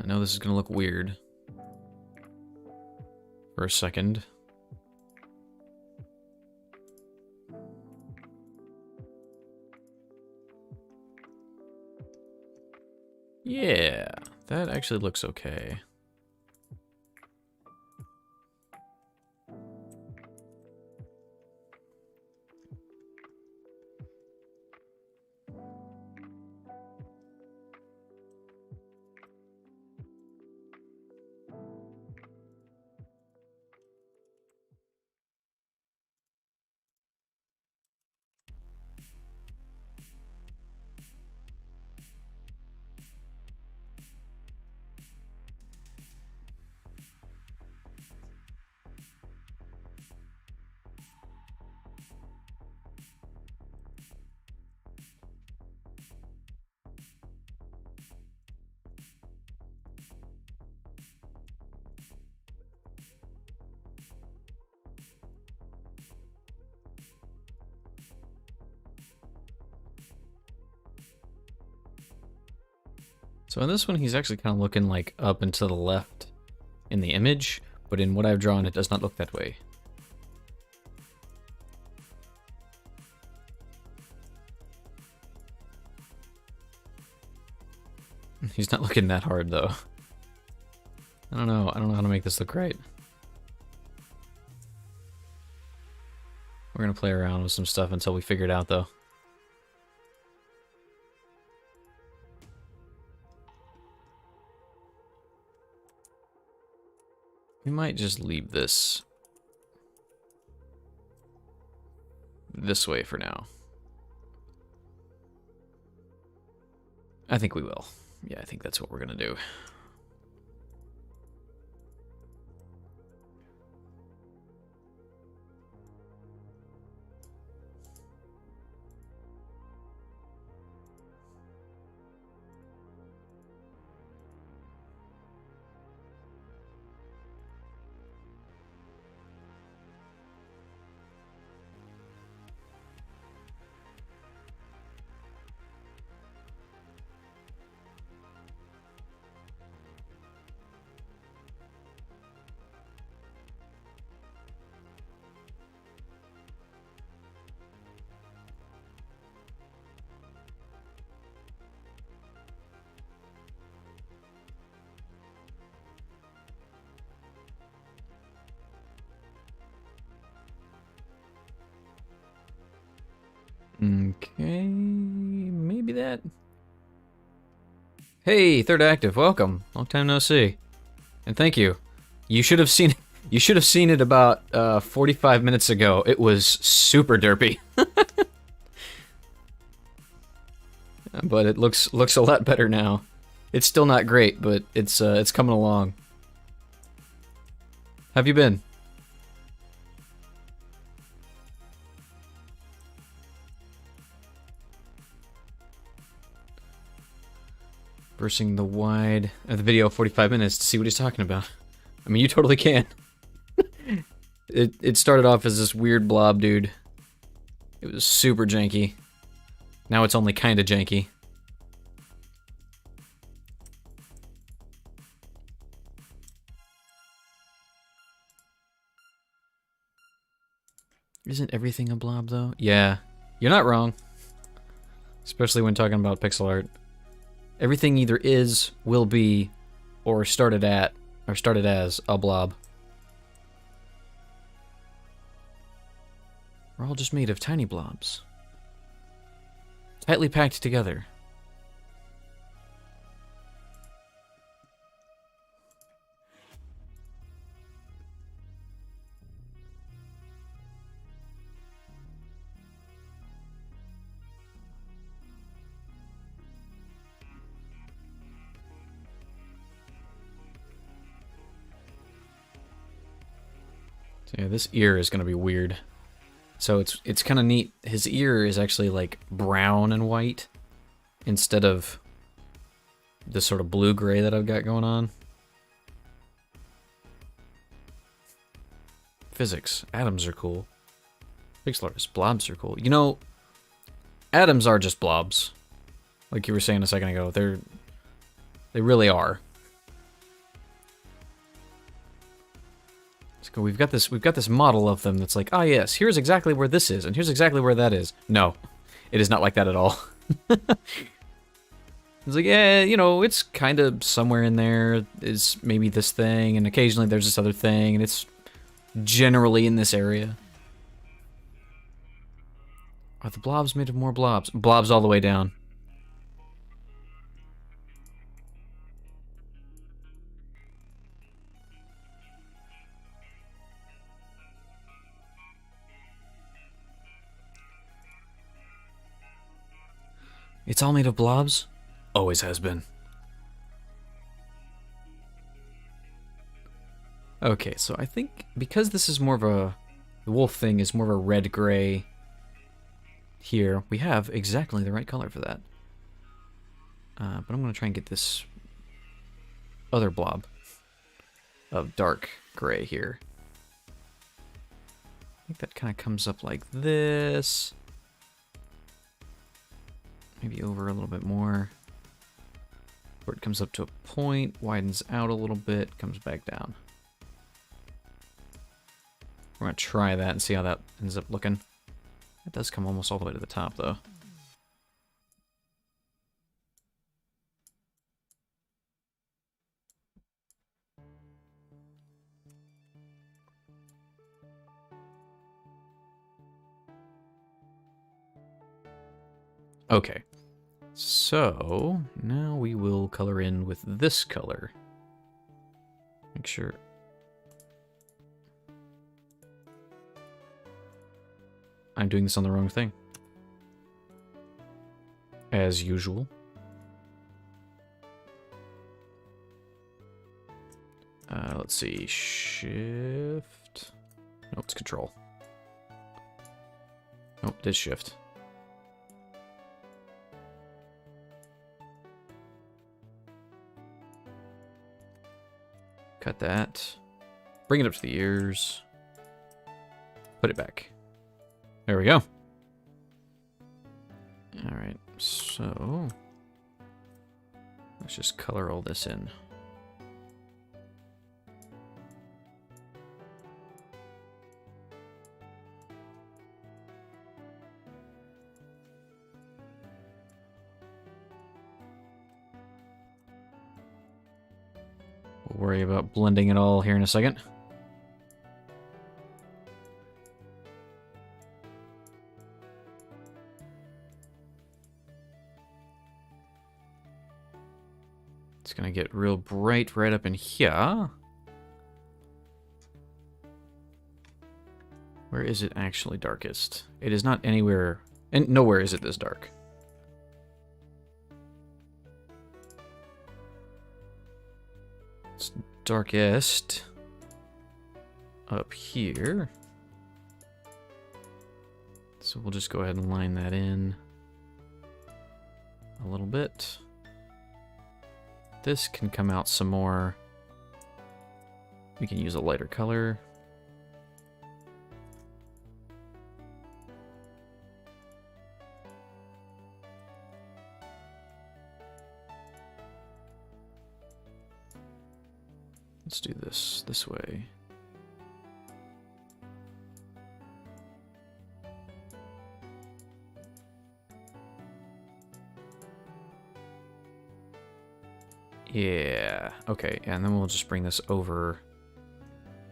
I know this is gonna look weird for a second. Yeah, that actually looks okay. So in this one, he's actually kind of looking like up and to the left in the image, but in what I've drawn, it does not look that way. He's not looking that hard, though. I don't know how to make this look right. We're gonna play around with some stuff until we figure it out, though. We might just leave this way for now. I think we will. Yeah, I think that's what we're gonna do. Okay, maybe that. Hey, Third Active, welcome. Long time no see, and thank you. You should have seen. You should have seen it about 45 minutes ago. It was super derpy, but it looks a lot better now. It's still not great, but it's coming along. How have you been? Bursting the wide of the video 45 minutes to see what he's talking about. I mean, you totally can. It started off as this weird blob dude. It was super janky. Now it's only kinda janky. Isn't everything a blob, though? Yeah, you're not wrong. Especially when talking about pixel art. Everything either is, will be, or started as a blob. We're all just made of tiny blobs. Tightly packed together. So yeah, this ear is gonna be weird. So it's kind of neat. His ear is actually like brown and white instead of this sort of blue-gray that I've got going on. Physics. Atoms are cool. Pixel artists. Blobs are cool. You know, atoms are just blobs. Like you were saying a second ago. They really are. Let's go. We've got this model of them that's like, ah yes, here's exactly where this is, and here's exactly where that is. No. It is not like that at all. It's like, yeah, you know, it's kind of somewhere in there is maybe this thing, and occasionally there's this other thing, and it's generally in this area. Are the blobs made of more blobs? Blobs all the way down. It's all made of blobs? Always has been. Okay, so I think because this is more of a... The wolf thing is more of a red-gray here, we have exactly the right color for that. But I'm going to try and get this other blob of dark gray here. I think that kind of comes up like this. Maybe over a little bit more. Where it comes up to a point, widens out a little bit, comes back down. We're going to try that and see how that ends up looking. It does come almost all the way to the top, though. Okay. So, now we will color in with this color. Make sure... I'm doing this on the wrong thing. As usual. Let's see. Shift... Nope, it's Control. Nope, it is Shift. Cut that. Bring it up to the ears. Put it back. There we go. Alright, so... let's just color all this in. We'll worry about blending it all here in a second. It's gonna get real bright right up in here. Where is it actually darkest? It is not anywhere, and nowhere is it this dark. It's darkest up here. So we'll just go ahead and line that in a little bit. This can come out some more. We can use a lighter color. Let's do this way. Yeah, okay, and then we'll just bring this over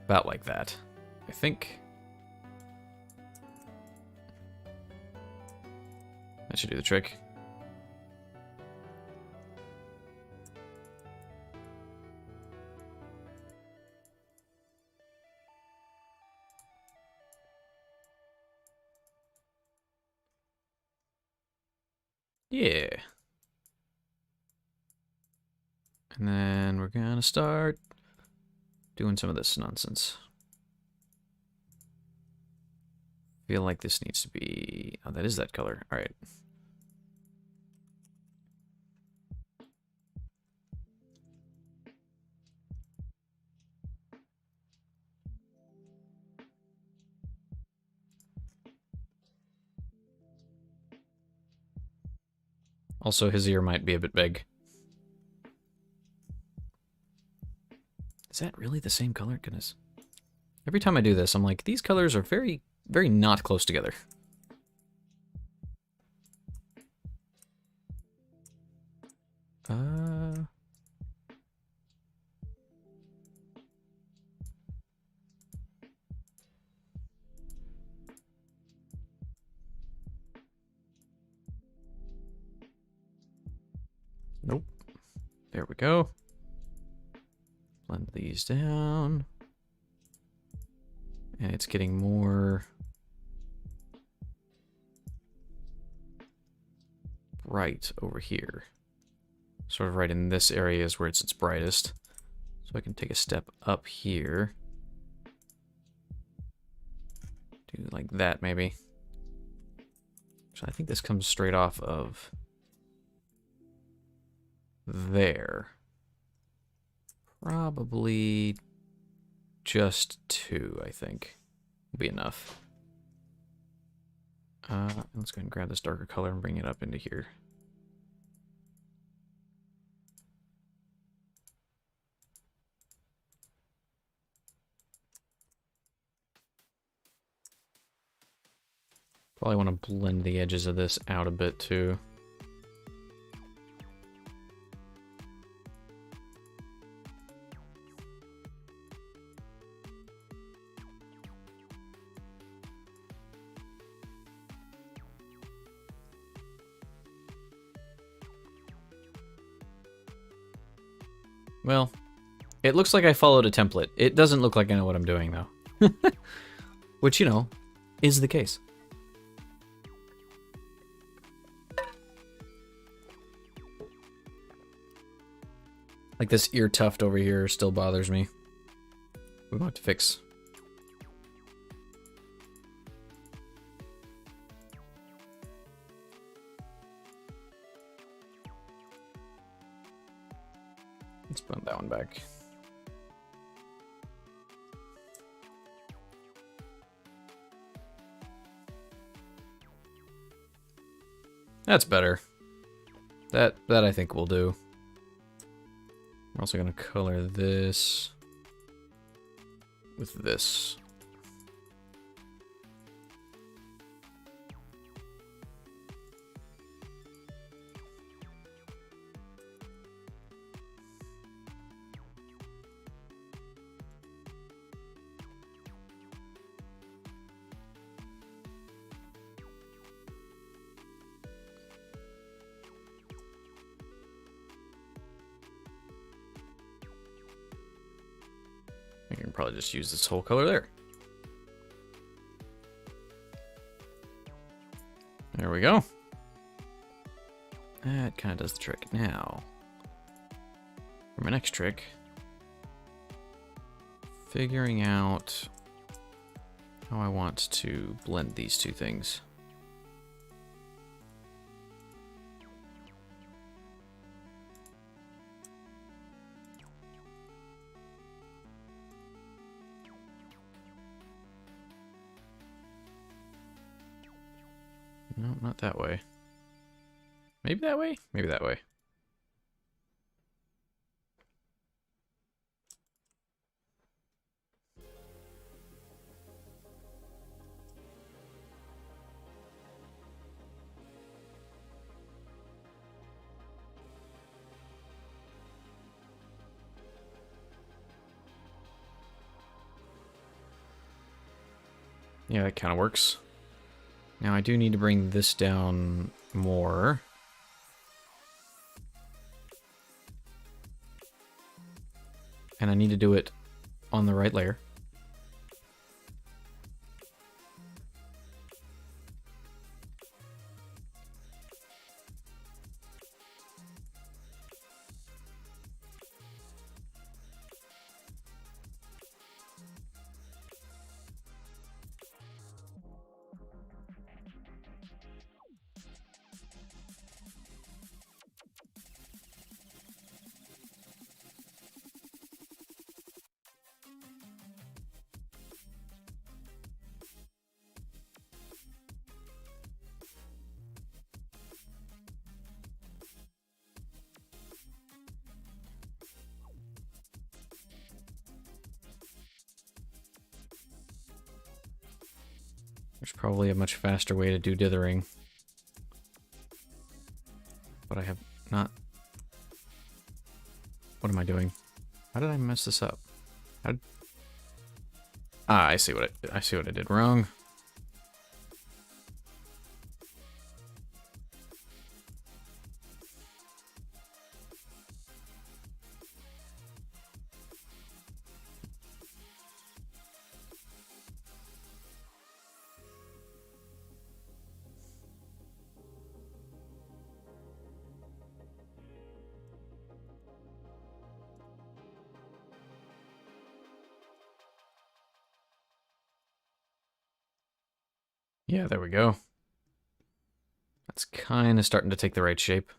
about like that, I think. That should do the trick. Yeah. And then we're gonna start doing some of this nonsense. Feel like this needs to be... Oh, that is that color. All right. Also, his ear might be a bit big. Is that really the same color? Goodness. Every time I do this, I'm like, these colors are very, very not close together. Nope. There we go. Blend these down. And it's getting more bright over here. Sort of right in this area is where it's its brightest. So I can take a step up here. Do like that, maybe. So I think this comes straight off of there. Probably just 2, I think, will be enough. Let's go ahead and grab this darker color and bring it up into here. Probably want to blend the edges of this out a bit too. Well, it looks like I followed a template. It doesn't look like I know what I'm doing, though. Which, you know, is the case. Like this ear tuft over here still bothers me. We want to fix. Let's bump that one back. That's better. That I think will do. We're also going to color this with this. I can probably just use this whole color there. There we go. That kind of does the trick. Now, for my next trick, figuring out how I want to blend these two things. No, not that way. Maybe that way? Maybe that way. Yeah, that kind of works. Now I do need to bring this down more. And I need to do it on the right layer. There's probably a much faster way to do dithering. But I have not... What am I doing? How did I mess this up? How did... Ah, I see what I did wrong. Yeah, there we go. That's kind of starting to take the right shape.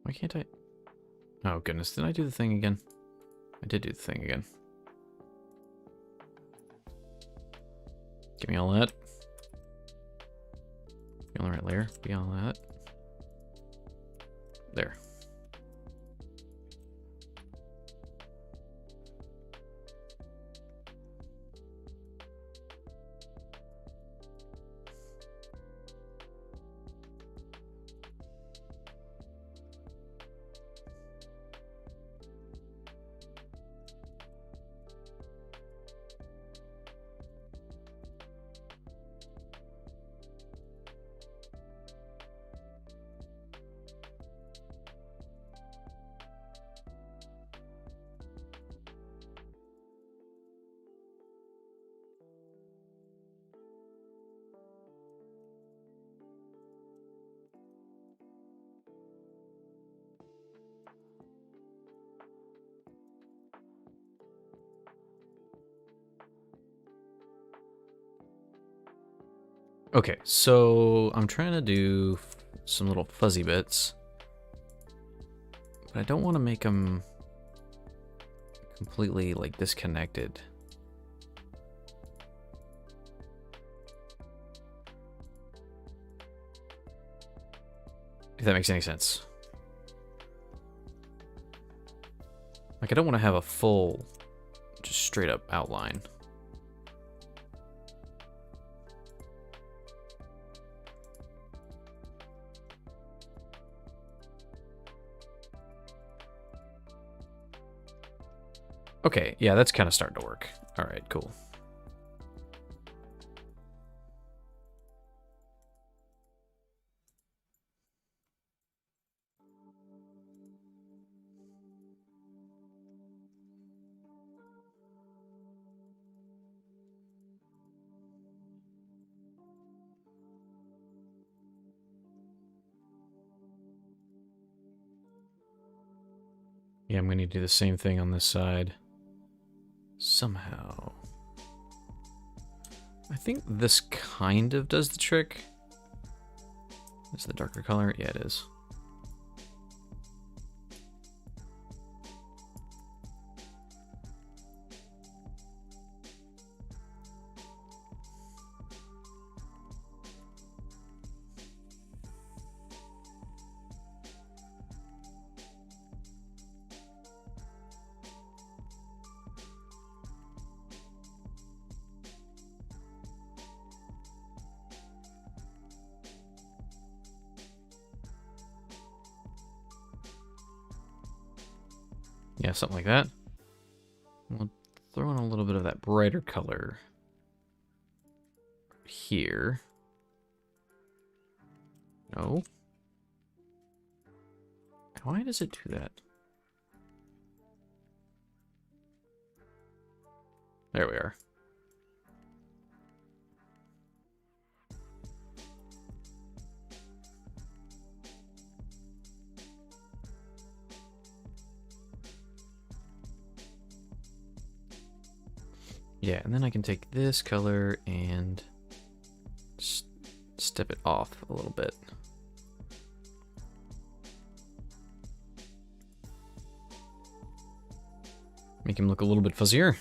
Why can't I... Oh, goodness. Did I do the thing again? I did do the thing again. Give me all that. Be on the right layer. Be on that. There. Okay, so I'm trying to do some little fuzzy bits, but I don't want to make them completely like disconnected. If that makes any sense. Like I don't want to have a full, just straight up outline. Okay, yeah, that's kind of starting to work. All right, cool. Yeah, I'm going to do the same thing on this side. Somehow. I think this kind of does the trick. Is the darker color? Yeah, it is. Yeah, something like that. We'll throw in a little bit of that brighter color here. No. Why does it do that? There we are. Yeah, and then I can take this color and step it off a little bit. Make him look a little bit fuzzier.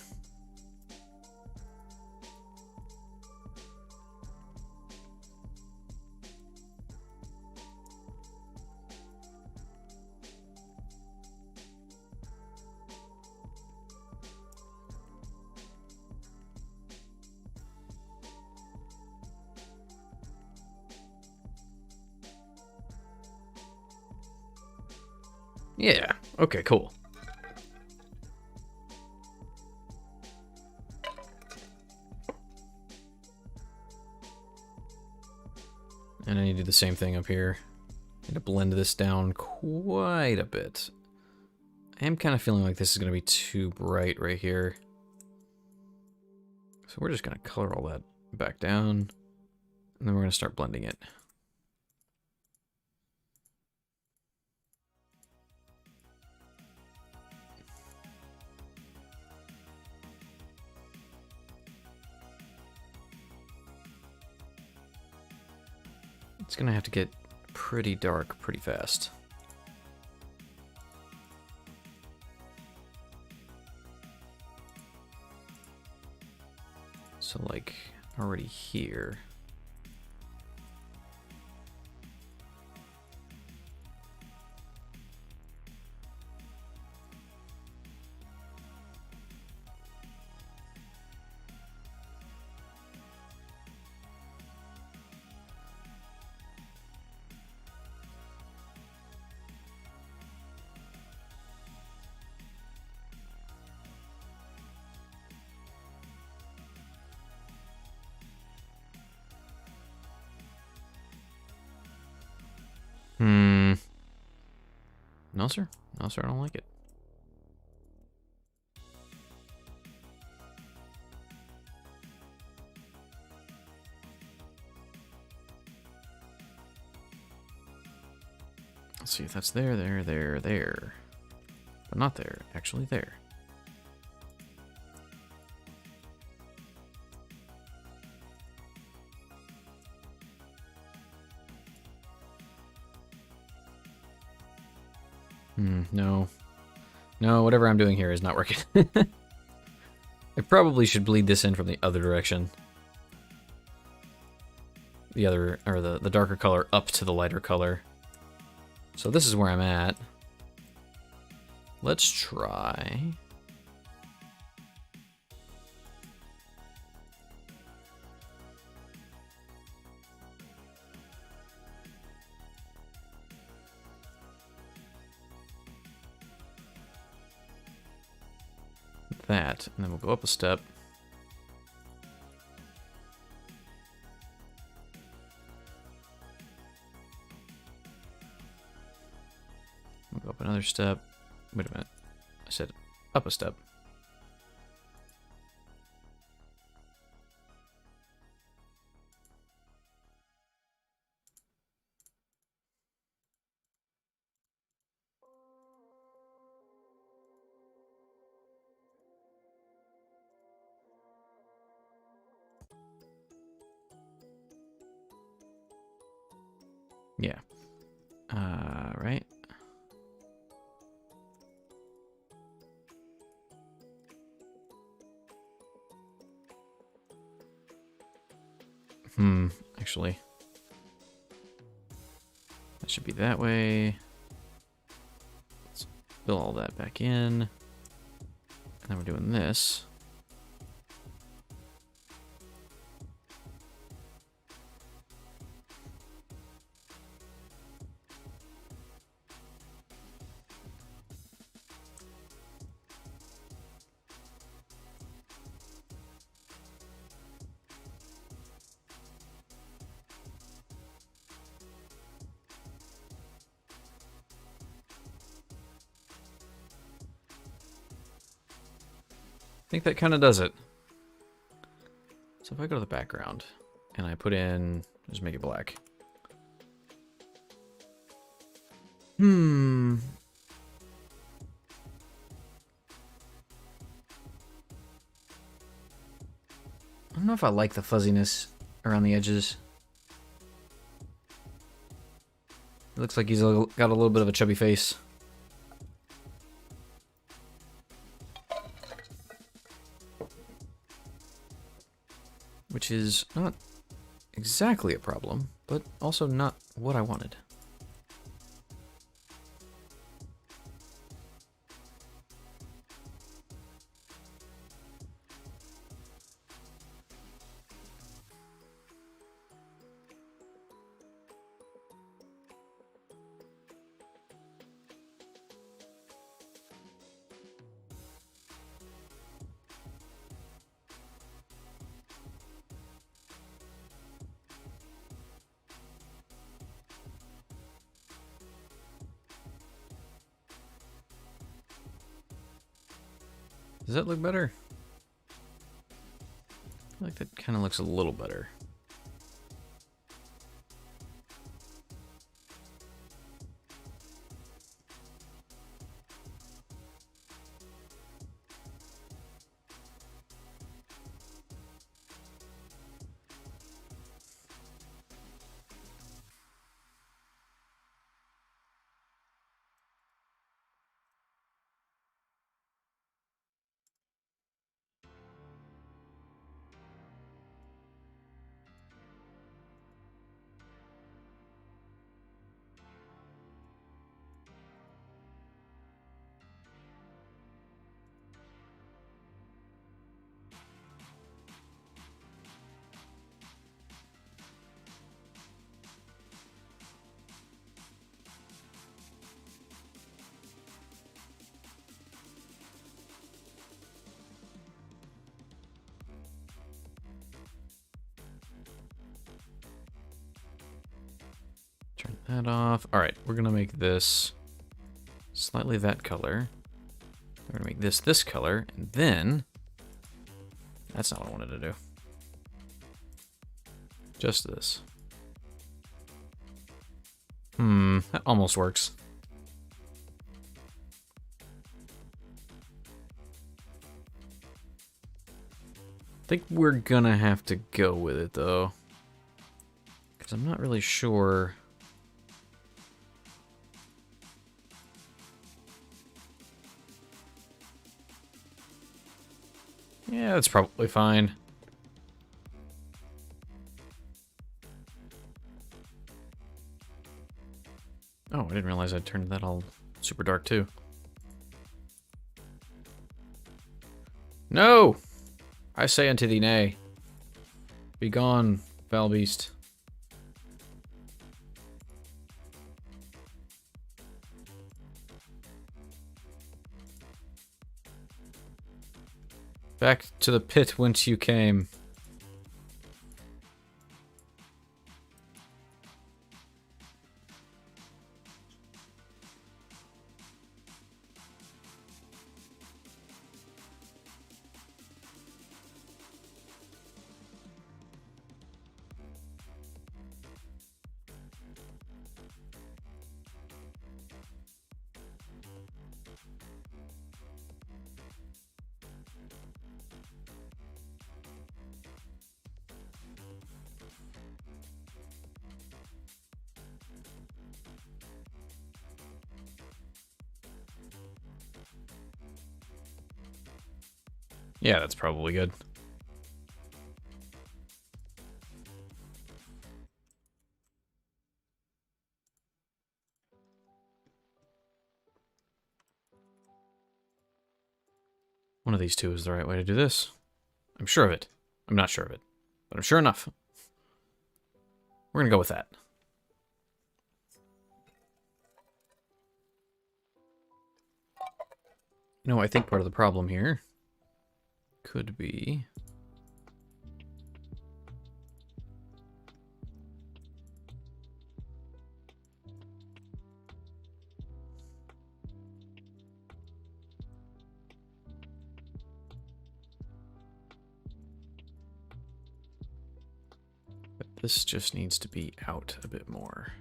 Yeah, okay, cool. And I need to do the same thing up here. I need to blend this down quite a bit. I am kind of feeling like this is going to be too bright right here. So we're just going to color all that back down. And then we're going to start blending it. It's going to have to get pretty dark pretty fast. So like already here. No, sir. No, sir, I don't like it. Let's see if that's there. But not there. Actually there. No. No, whatever I'm doing here is not working. I probably should bleed this in from the other direction. The other, or the darker color up to the lighter color. So this is where I'm at. Let's try. That, and then we'll go up a step. We'll go up another step. Wait a minute. I said up a step. Yeah. Right. Actually. That should be that way. Let's fill all that back in. And then we're doing this. think that kind of does it. So if I go to the background and I put in, just make it black. I don't know if I like the fuzziness around the edges. It looks like he's got a little bit of a chubby face. Which is not exactly a problem, but also not what I wanted. Does that look better? I feel like that kind of looks a little better. Turn that off. All right, we're gonna make this slightly that color. We're gonna make this color, and then that's not what I wanted to do. Just this. That almost works. I think we're gonna have to go with it though, because I'm not really sure. Yeah, that's probably fine. Oh, I didn't realize I'd turned that all super dark too. No! I say unto thee nay. Be gone, foul beast. Back to the pit whence you came. Yeah, that's probably good. One of these two is the right way to do this. I'm sure of it. I'm not sure of it, but I'm sure enough. We're gonna go with that. You know, I think part of the problem here could be... This just needs to be out a bit more.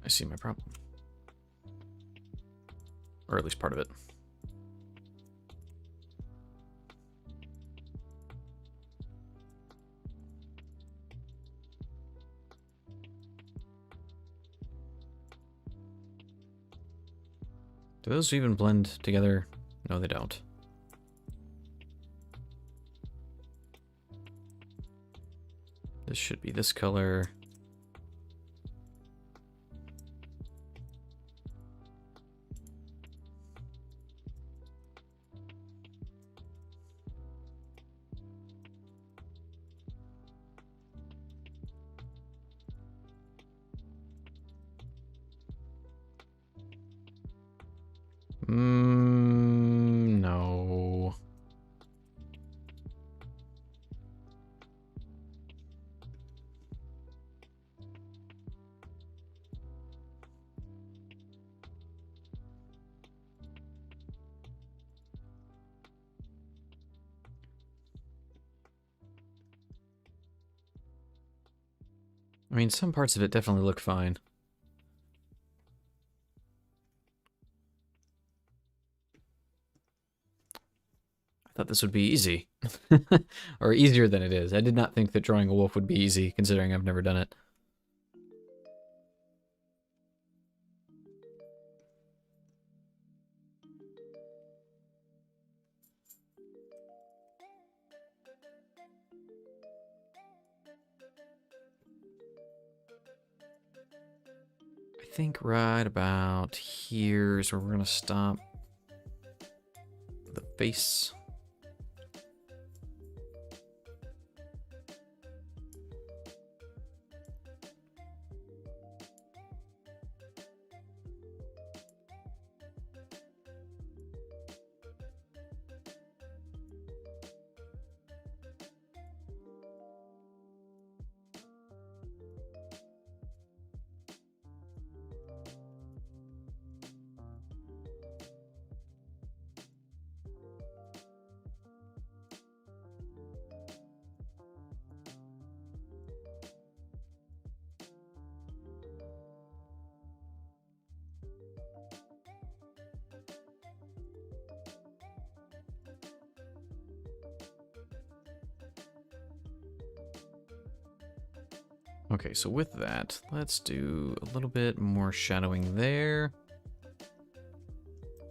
I see my problem. Or at least part of it. Do those even blend together? No, they don't. This should be this color. No. I mean, some parts of it definitely look fine. I thought this would be easy. Or easier than it is. I did not think that drawing a wolf would be easy, considering I've never done it. I think right about here is where we're gonna stop the face. Okay, so with that, let's do a little bit more shadowing there.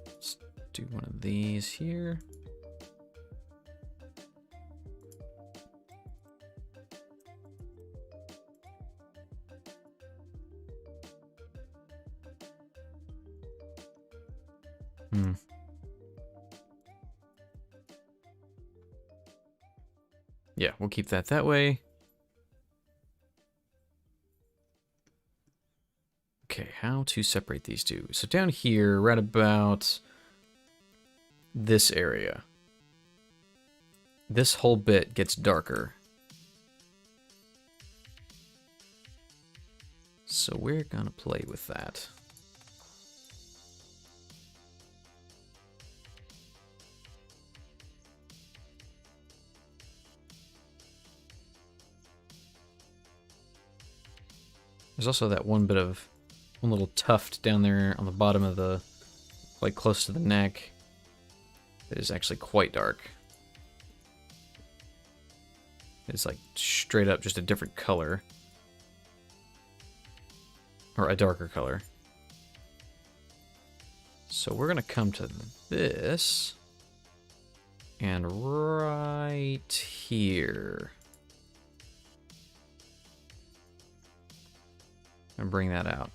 Let's do one of these here. Yeah, we'll keep that way. Okay, how to separate these two. So down here, right about this area, this whole bit gets darker. So we're gonna play with that. There's also that one little tuft down there on the bottom of the, like close to the neck, that is actually quite dark. It's like straight up just a different color. Or a darker color. So we're gonna come to this, and right here, and bring that out.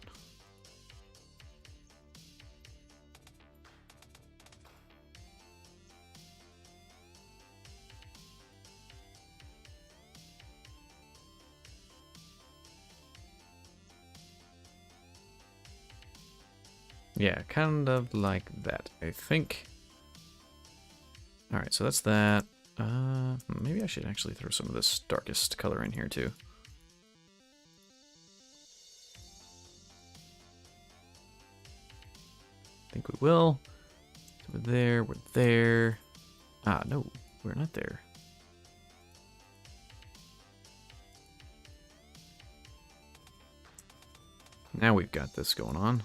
Yeah, kind of like that, I think. Alright, so that's that. Maybe I should actually throw some of this darkest color in here too. I think we will. So we're there, we're there. Ah, no, we're not there. Now we've got this going on.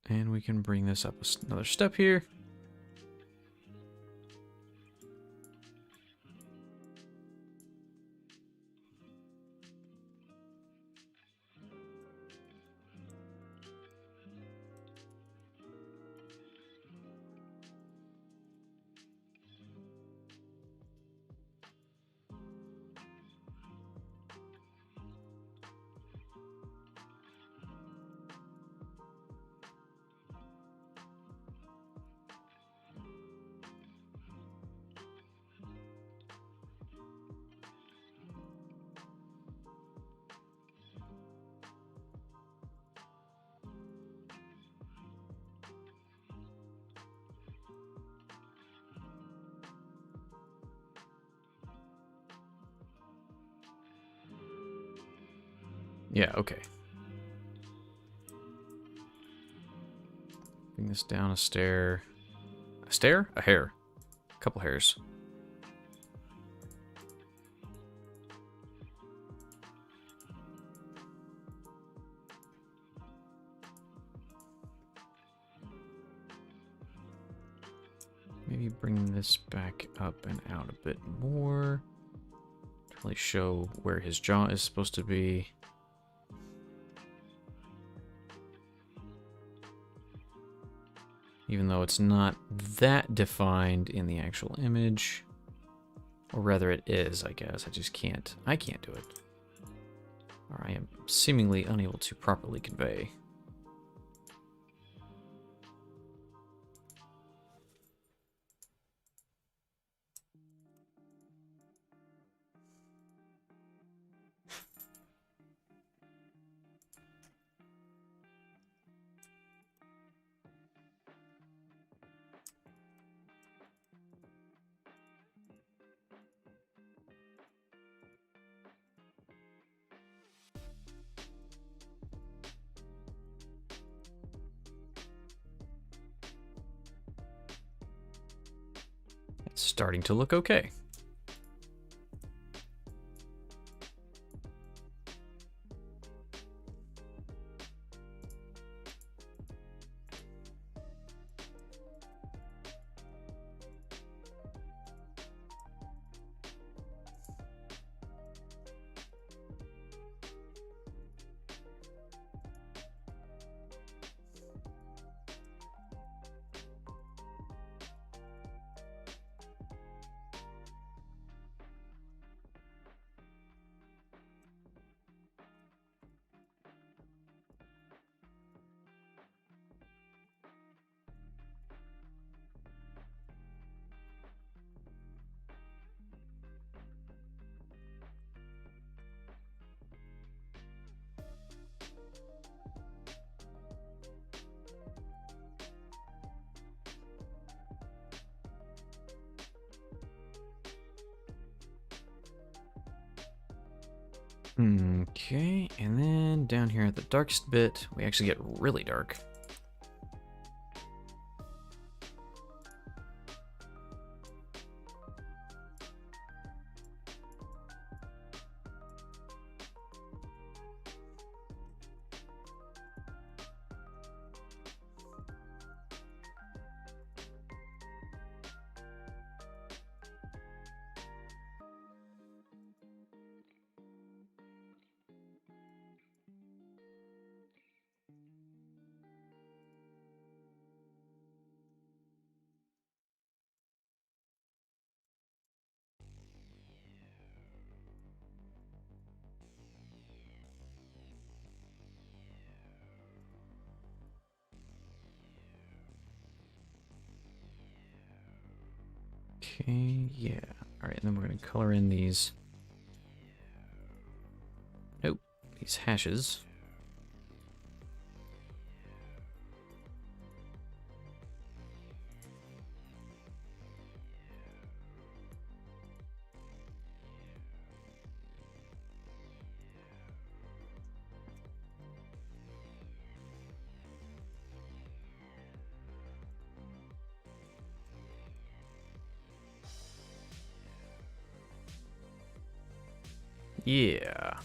And we can bring this up another step here. Yeah, okay. Bring this down a stair. A stair? A hair. A couple hairs. Maybe bring this back up and out a bit more. To really show where his jaw is supposed to be. Even though it's not that defined in the actual image. Or rather it is, I guess. I can't do it. Or I am seemingly unable to properly convey. It's starting to look okay. Okay, and then down here at the darkest bit, we actually get really dark. Okay, yeah. Alright, and then we're going to color in these... Nope, these hashes. Yeah.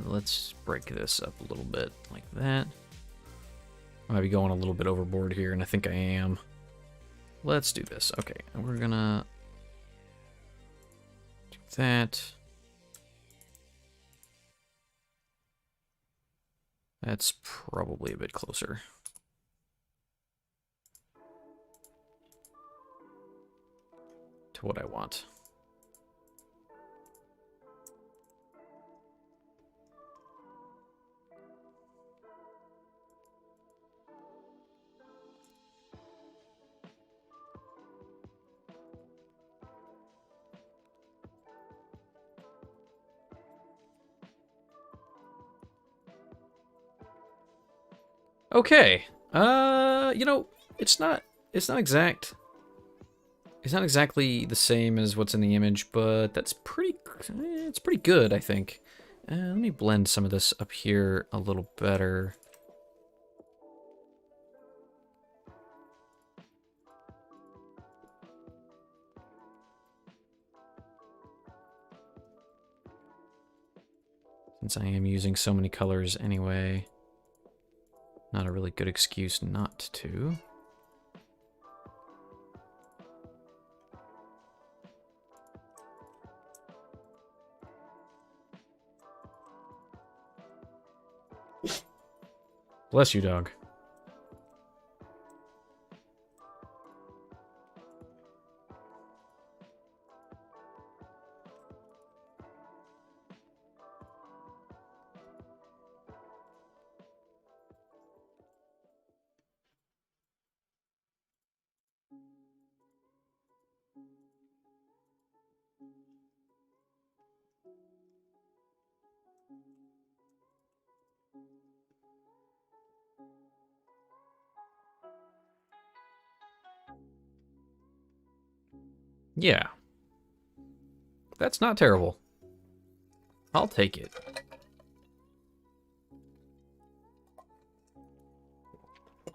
Let's break this up a little bit like that. I might be going a little bit overboard here, and I think I am. Let's do this. Okay, and we're gonna do that. That's probably a bit closer. To what I want. Okay. You know, it's not exact. It's not exactly the same as what's in the image, but that's it's pretty good, I think. Let me blend some of this up here a little better. Since I am using so many colors anyway. Not a really good excuse not to. Bless you, dog. Yeah. That's not terrible. I'll take it.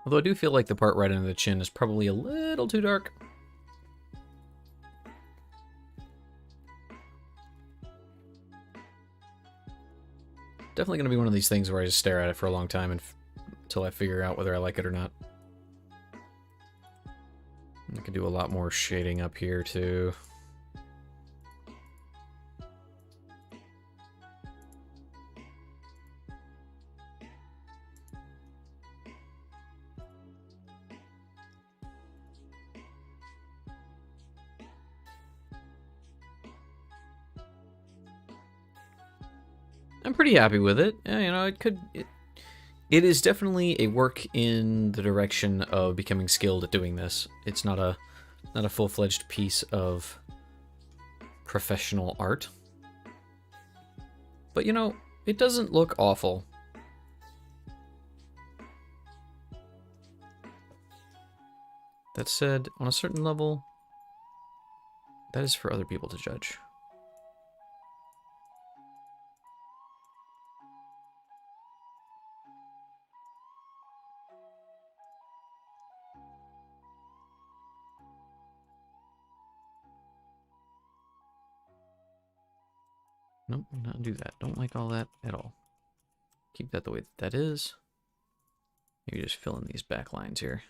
Although I do feel like the part right under the chin is probably a little too dark. Definitely going to be one of these things where I just stare at it for a long time until I figure out whether I like it or not. I can do a lot more shading up here too. I'm pretty happy with it. You know, it is definitely a work in the direction of becoming skilled at doing this. It's not a full-fledged piece of professional art. But you know, it doesn't look awful. That said, on a certain level, that is for other people to judge. Nope, not do that. Don't like all that at all. Keep that the way that is. Maybe just fill in these back lines here.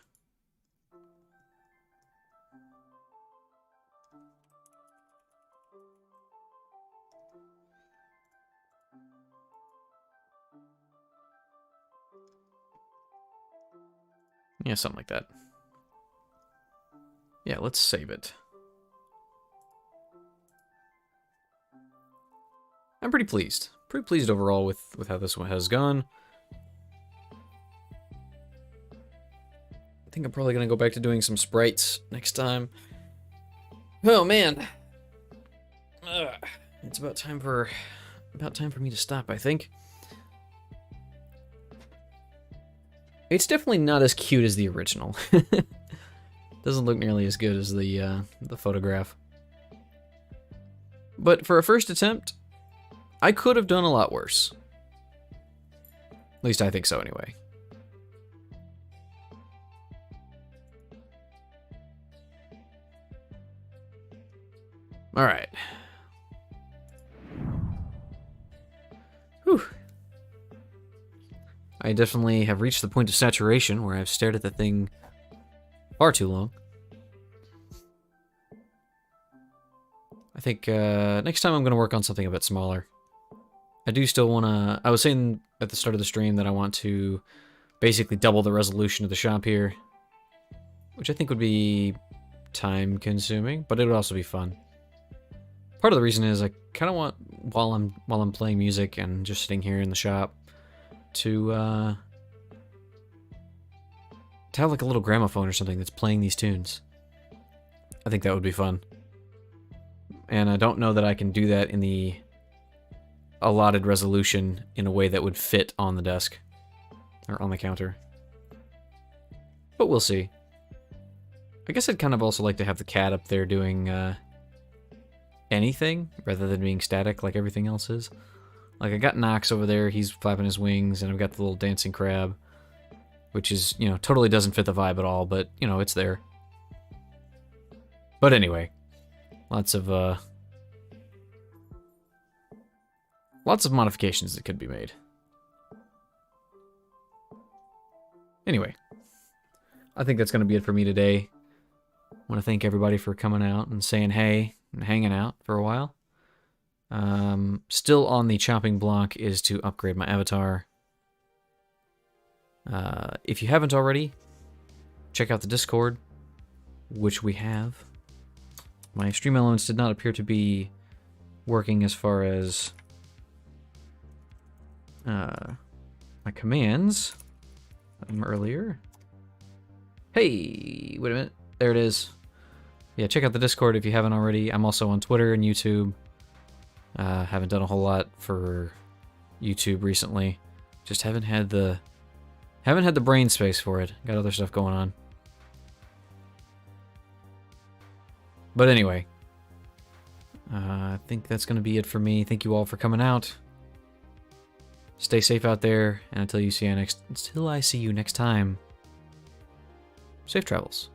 Yeah, something like that. Yeah, let's save it. I'm pretty pleased. Pretty pleased overall with how this one has gone. I think I'm probably going to go back to doing some sprites next time. Oh, man. It's about time for me to stop, I think. It's definitely not as cute as the original. Doesn't look nearly as good as the photograph. But for a first attempt, I could have done a lot worse. At least I think so, anyway. All right. Whew. I definitely have reached the point of saturation where I've stared at the thing far too long. I think next time I'm going to work on something a bit smaller. I do still want to... I was saying at the start of the stream that I want to basically double the resolution of the shop here, which I think would be time-consuming, but it would also be fun. Part of the reason is I kind of want, while I'm playing music and just sitting here in the shop, to have like a little gramophone or something that's playing these tunes. I think that would be fun. And I don't know that I can do that in the allotted resolution in a way that would fit on the desk or on the counter. But we'll see. I guess I'd kind of also like to have the cat up there doing anything rather than being static like everything else is. Like, I got Nox over there, he's flapping his wings, and I've got the little dancing crab, which is, you know, totally doesn't fit the vibe at all, but, you know, it's there. But anyway, lots of modifications that could be made. Anyway, I think that's going to be it for me today. I want to thank everybody for coming out and saying hey and hanging out for a while. Still on the chopping block is to upgrade my avatar. If you haven't already, check out the Discord, which we have. My stream elements did not appear to be working as far as my commands earlier. Hey, wait a minute. There it is. Yeah, check out the Discord if you haven't already. I'm also on Twitter and YouTube. Haven't done a whole lot for YouTube recently. Just haven't had the brain space for it. Got other stuff going on. But anyway, I think that's going to be it for me. Thank you all for coming out. Stay safe out there, and until I see you next time, safe travels.